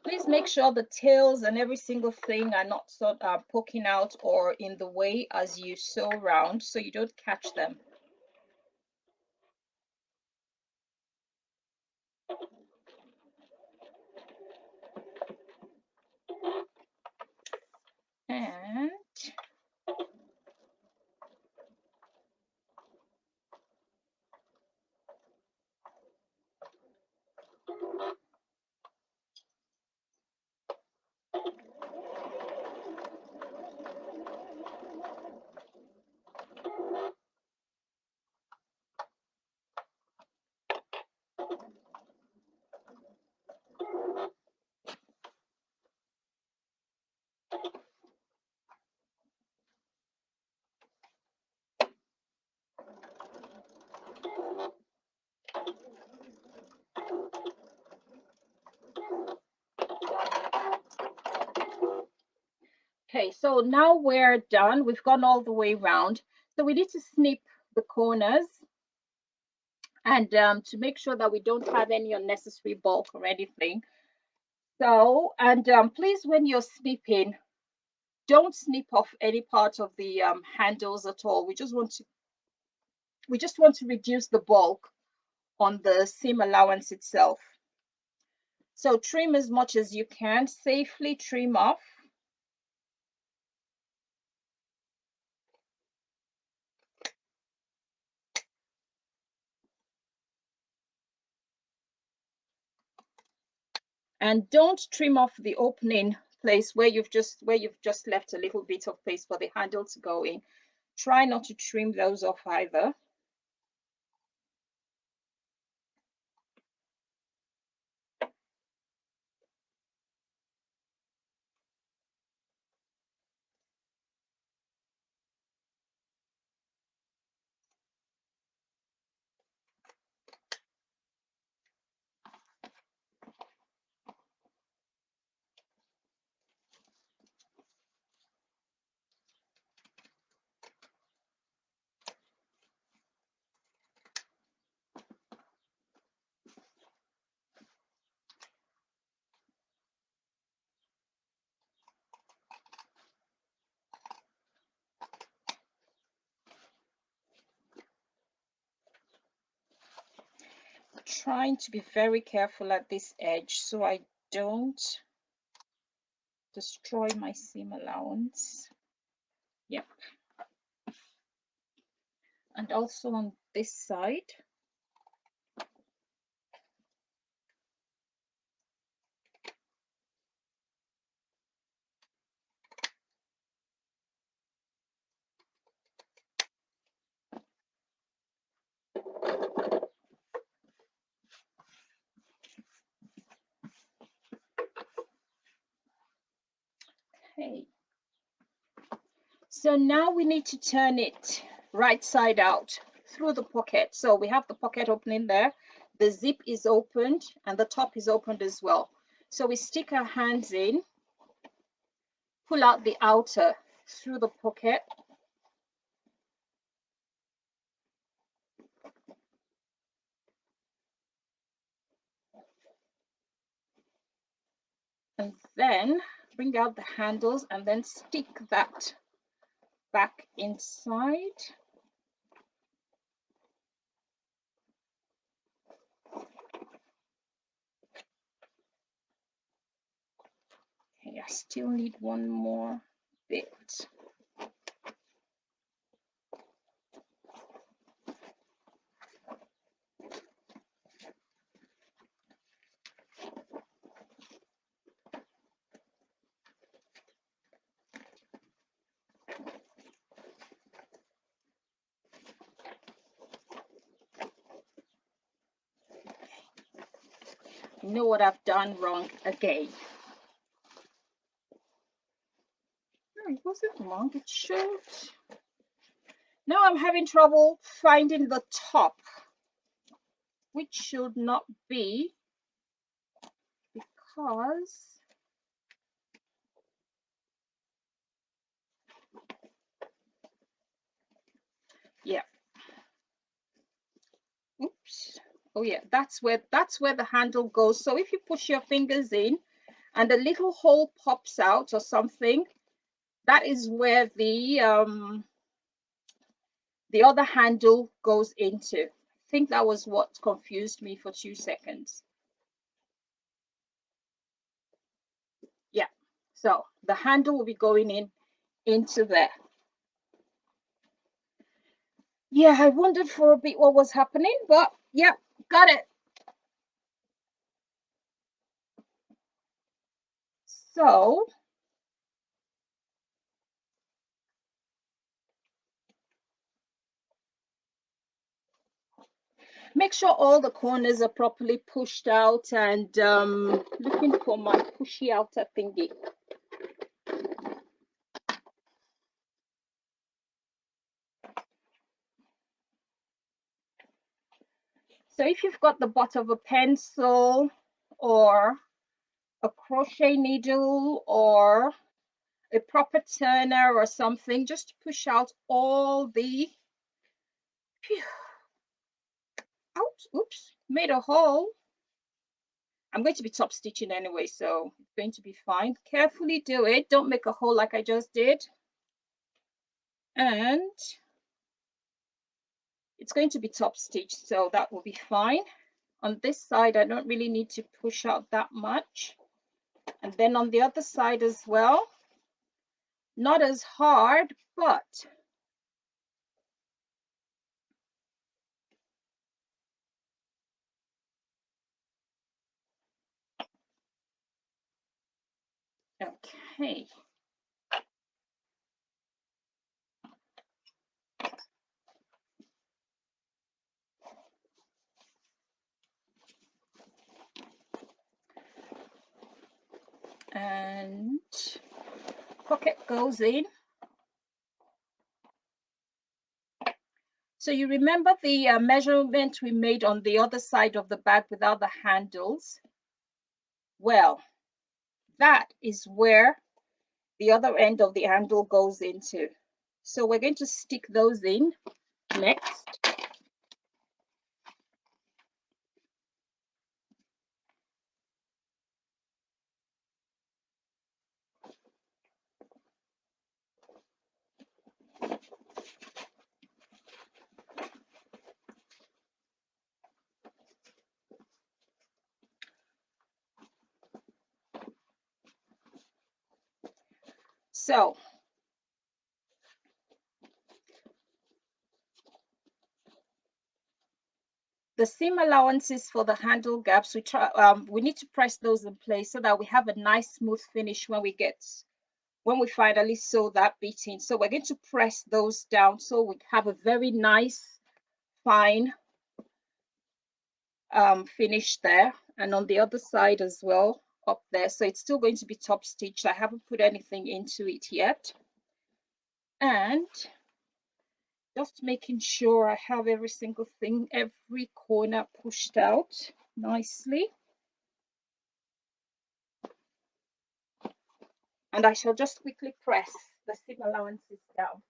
Please make sure the tails and every single thing are not sort of poking out or in the way as you sew around, so you don't catch them. And okay, so now we're done. We've gone all the way around. So we need to snip the corners and to make sure that we don't have any unnecessary bulk or anything. So, and please, when you're snipping, don't snip off any part of the handles at all. We just want to reduce the bulk on the seam allowance itself. So trim as much as you can, safely trim off. And don't trim off the opening place where you've just left a little bit of place for the handle to go in. Try not to trim those off either. Trying to be very careful at this edge so I don't destroy my seam allowance. Yep. And also on this side. Okay. So now we need to turn it right side out through the pocket. So we have the pocket opening there, the zip is opened, and the top is opened as well. So we stick our hands in, pull out the outer through the pocket. And then bring out the handles and then stick that back inside. Okay, I still need one more bit. You know what I've done wrong again. It wasn't wrong, it showed. Now I'm having trouble finding the top, which should not be, because yeah, oops, oh yeah, that's where the handle goes. So if you push your fingers in and a little hole pops out or something, that is where the other handle goes into. I think that was what confused me for 2 seconds. Yeah, so the handle will be going into there. Yeah, I wondered for a bit what was happening, but yeah, got it. So make sure all the corners are properly pushed out, and looking for my pushy outer thingy. So if you've got the butt of a pencil or a crochet needle or a proper turner or something, just push out all the, out, oops, made a hole. I'm going to be top stitching anyway, so it's going to be fine. Carefully do it. Don't make a hole like I just did. And it's going to be top stitched, so that will be fine. On this side, I don't really need to push out that much. And then on the other side as well, not as hard, but okay. And pocket goes in. So you remember the measurement we made on the other side of the bag without the handles? Well, that is where the other end of the handle goes into. So we're going to stick those in next. So the seam allowances for the handle gaps, we need to press those in place so that we have a nice smooth finish when we finally sew that bit in. So we're going to press those down so we have a very nice fine finish there, and on the other side as well up there. So it's still going to be top stitched. I haven't put anything into it yet. And just making sure I have every single thing, every corner pushed out nicely. And I shall just quickly press the seam allowances down.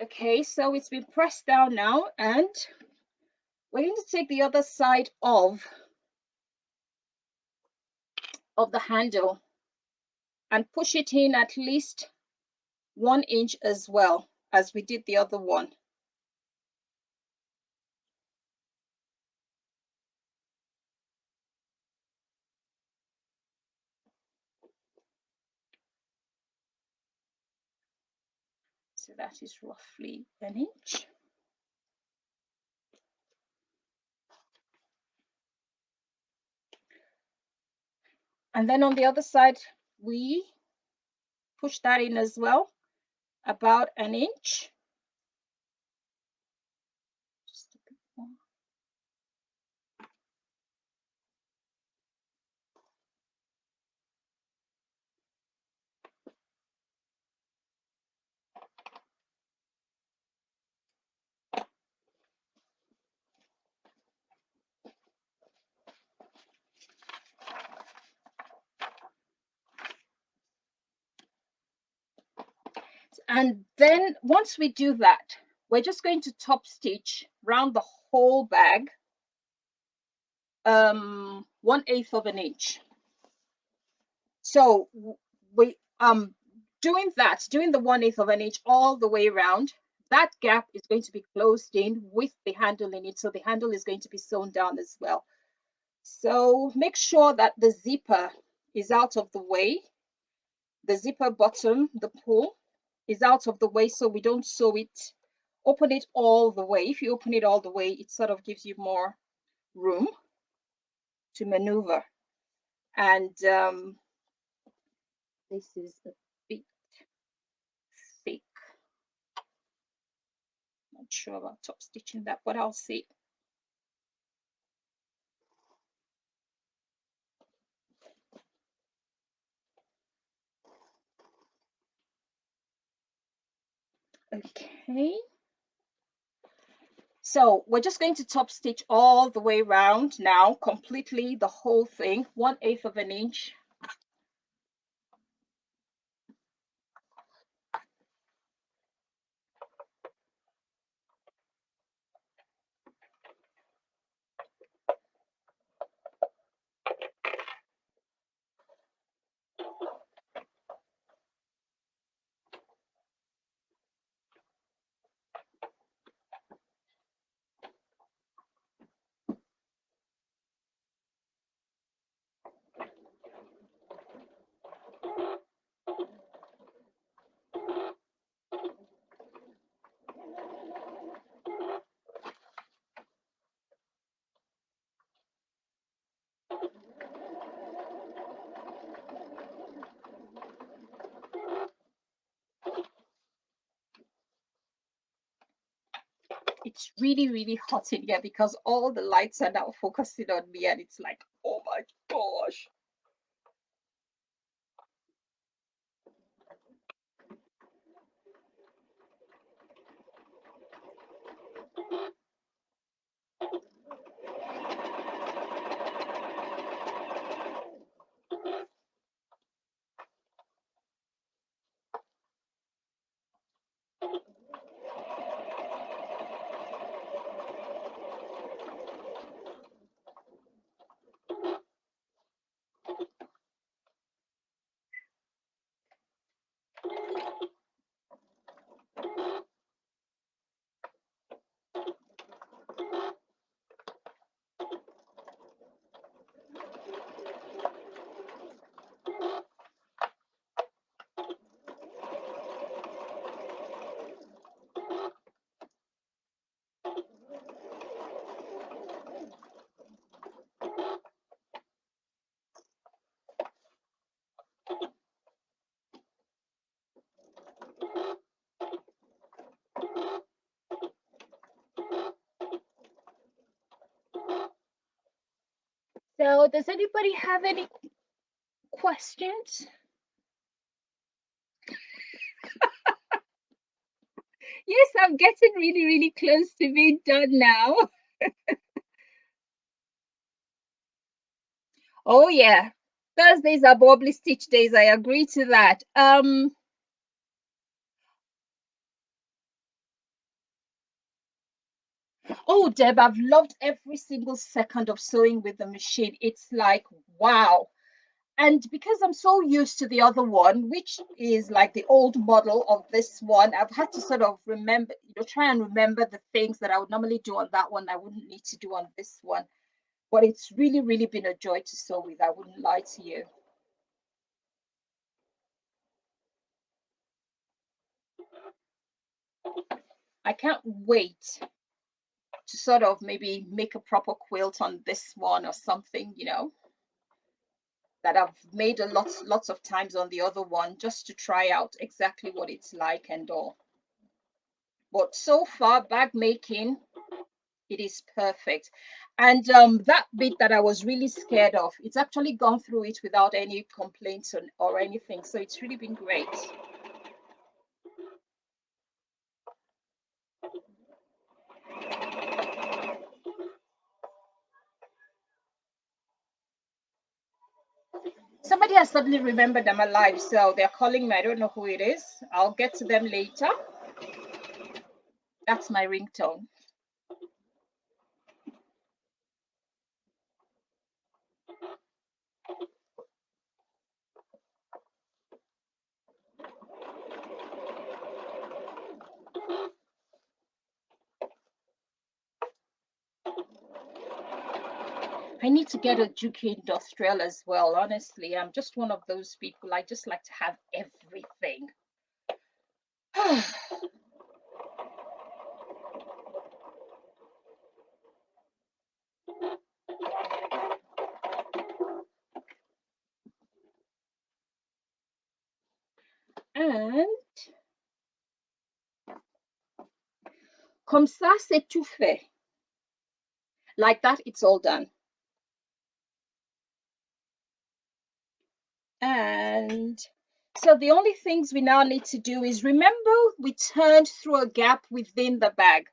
Okay, so it's been pressed down now, and we're going to take the other side of the handle and push it in at least 1 inch as well as we did the other one. So that is roughly 1 inch. And then on the other side, we push that in as well, about 1 inch. Just a bit more. And then once we do that, we're just going to top stitch round the whole bag 1/8 of an inch. So we doing the 1/8 of an inch all the way around. That gap is going to be closed in with the handle in it, so the handle is going to be sewn down as well. So make sure that the zipper is out of the way. The zipper bottom, the pull, is out of the way so we don't sew it, open it all the way. If you open it all the way, it sort of gives you more room to maneuver. And this is a bit thick. Not sure about top stitching that, but I'll see. Okay. So we're just going to top stitch all the way around now, completely the whole thing, 1/8 of an inch. It's really, really hot in here because all the lights are now focusing on me, and it's like, oh my gosh. So does anybody have any questions? Yes, I'm getting really, really close to being done now. Oh yeah. Thursdays are bubbly stitch days. I agree to that. Oh, Deb, I've loved every single second of sewing with the machine. It's like, wow. And because I'm so used to the other one, which is like the old model of this one, I've had to sort of remember, try and remember the things that I would normally do on that one I wouldn't need to do on this one. But it's really, really been a joy to sew with. I wouldn't lie to you. I can't wait to sort of maybe make a proper quilt on this one or something, that I've made lots of times on the other one, just to try out exactly what it's like and all. But so far, bag making, it is perfect. And that bit that I was really scared of, it's actually gone through it without any complaints or anything. So it's really been great. Somebody has suddenly remembered I'm alive, so they're calling me. I don't know who it is. I'll get to them later. That's my ringtone. I need to get a Juki Industrial as well. Honestly, I'm just one of those people. I just like to have everything. And Comme ça, c'est tout fait. Like that, it's all done. And so the only things we now need to do is, remember, we turned through a gap within the bag.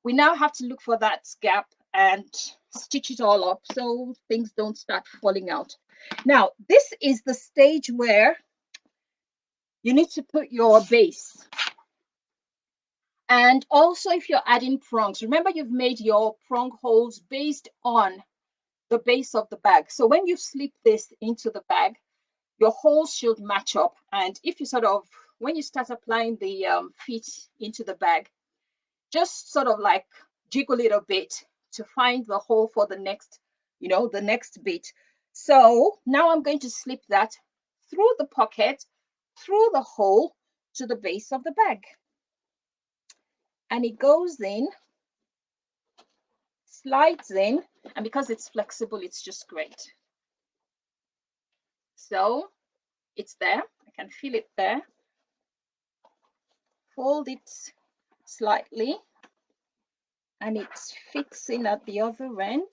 We now have to look for that gap and stitch it all up so things don't start falling out. Now, this is the stage where you need to put your base. And also, if you're adding prongs, remember you've made your prong holes based on the base of the bag. So when you slip this into the bag, your holes should match up. And if you sort of, when you start applying the feet into the bag, just sort of like jiggle it a bit to find the hole for the next, the next bit. So now I'm going to slip that through the pocket, through the hole to the base of the bag. And it goes in, slides in, and because it's flexible, it's just great. So it's there. I can feel it there. Fold it slightly, and it fits in at the other end,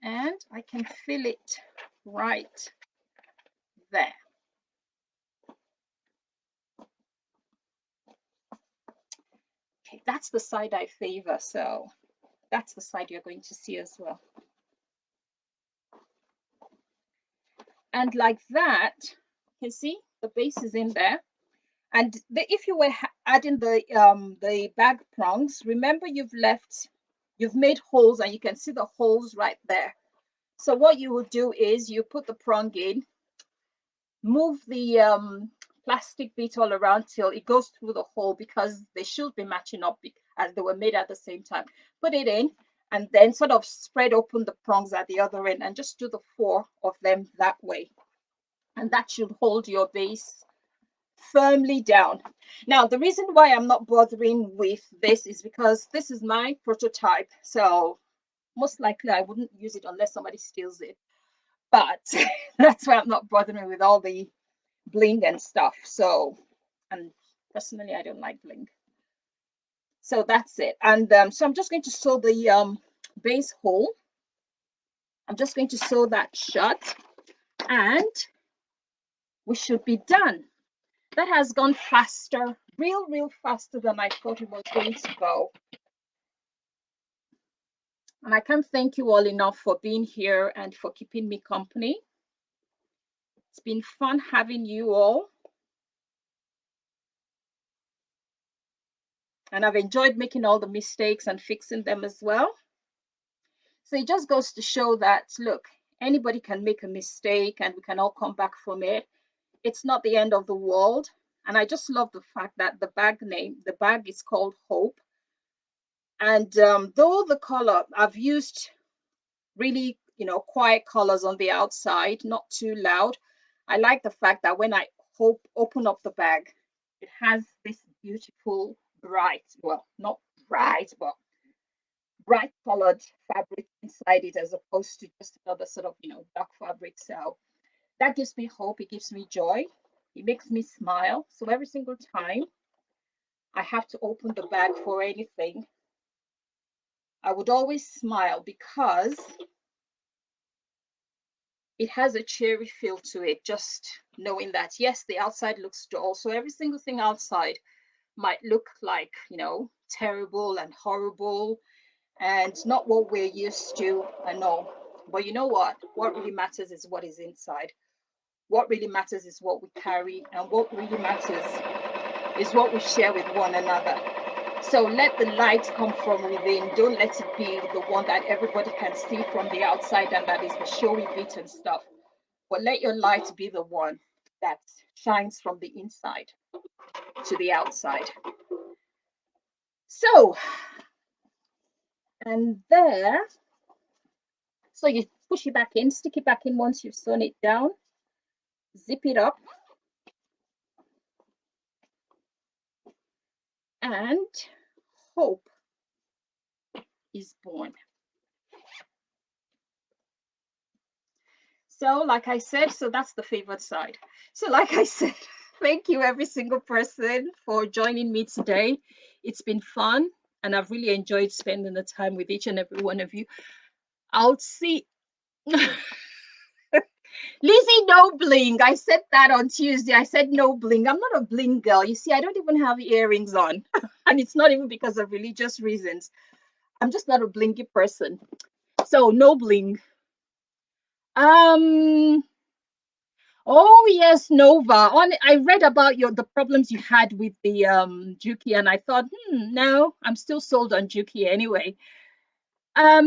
and I can feel it right there. Okay, that's the side I favor, so that's the side you're going to see as well. And like that, you can see the base is in there. And if you were adding the bag prongs, remember you've made holes, and you can see the holes right there. So what you will do is you put the prong in, move the plastic bit all around till it goes through the hole, because they should be matching up as they were made at the same time. Put it in, and then sort of spread open the prongs at the other end, and just do the 4 of them that way. And that should hold your base firmly down. Now, the reason why I'm not bothering with this is because this is my prototype. So most likely I wouldn't use it unless somebody steals it. But that's why I'm not bothering with all the bling and stuff. So, and personally, I don't like bling. So that's it. And so I'm just going to sew the base hole. I'm just going to sew that shut, and we should be done. That has gone faster, real faster than I thought it was going to go. And I can't thank you all enough for being here and for keeping me company. It's been fun having you all. And I've enjoyed making all the mistakes and fixing them as well. So it just goes to show that, look, anybody can make a mistake and we can all come back from it. It's not the end of the world. And I just love the fact that the bag is called Hope. And though the color, I've used really, quiet colors on the outside, not too loud. I like the fact that when I open up the bag, it has this beautiful bright, well, not bright, but bright colored fabric inside it, as opposed to just another sort of, dark fabric. So that gives me hope. It gives me joy. It makes me smile. So every single time I have to open the bag for anything, I would always smile, because it has a cheery feel to it, just knowing that, yes, the outside looks dull. So every single thing outside might look like, terrible and horrible and not what we're used to and all. But you know what? What really matters is what is inside. What really matters is what we carry, and what really matters is what we share with one another. So let the light come from within. Don't let it be the one that everybody can see from the outside, and that is the showy bit and stuff. But let your light be the one that shines from the inside to the outside. So, and there, so you push it back in, stick it back in once you've sewn it down, zip it up, and hope is born. So like I said, so that's the favored side. So like I said, Thank you, every single person, for joining me today. It's been fun, and I've really enjoyed spending the time with each and every one of you. I'll see. Lizzie, no bling. I said that on Tuesday. I said no bling. I'm not a bling girl. You see, I don't even have earrings on. And it's not even because of religious reasons. I'm just not a blingy person. So no bling. Um oh yes, Nova. I read about the problems you had with the Juki, and I thought, no, I'm still sold on Juki anyway. Thank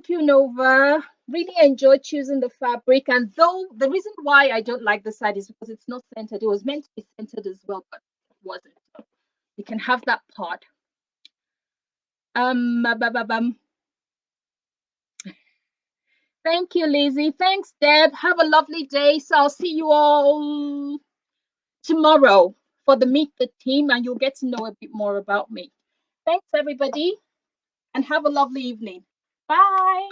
you, Nova. Really enjoyed choosing the fabric, and though the reason why I don't like the side is because it's not centered. It was meant to be centered as well, but it wasn't. So you can have that part. Bum, bum, bum. Thank you, Lizzie. Thanks, Deb. Have a lovely day. So I'll see you all tomorrow for the Meet the Team, and you'll get to know a bit more about me. Thanks, everybody, and have a lovely evening. Bye.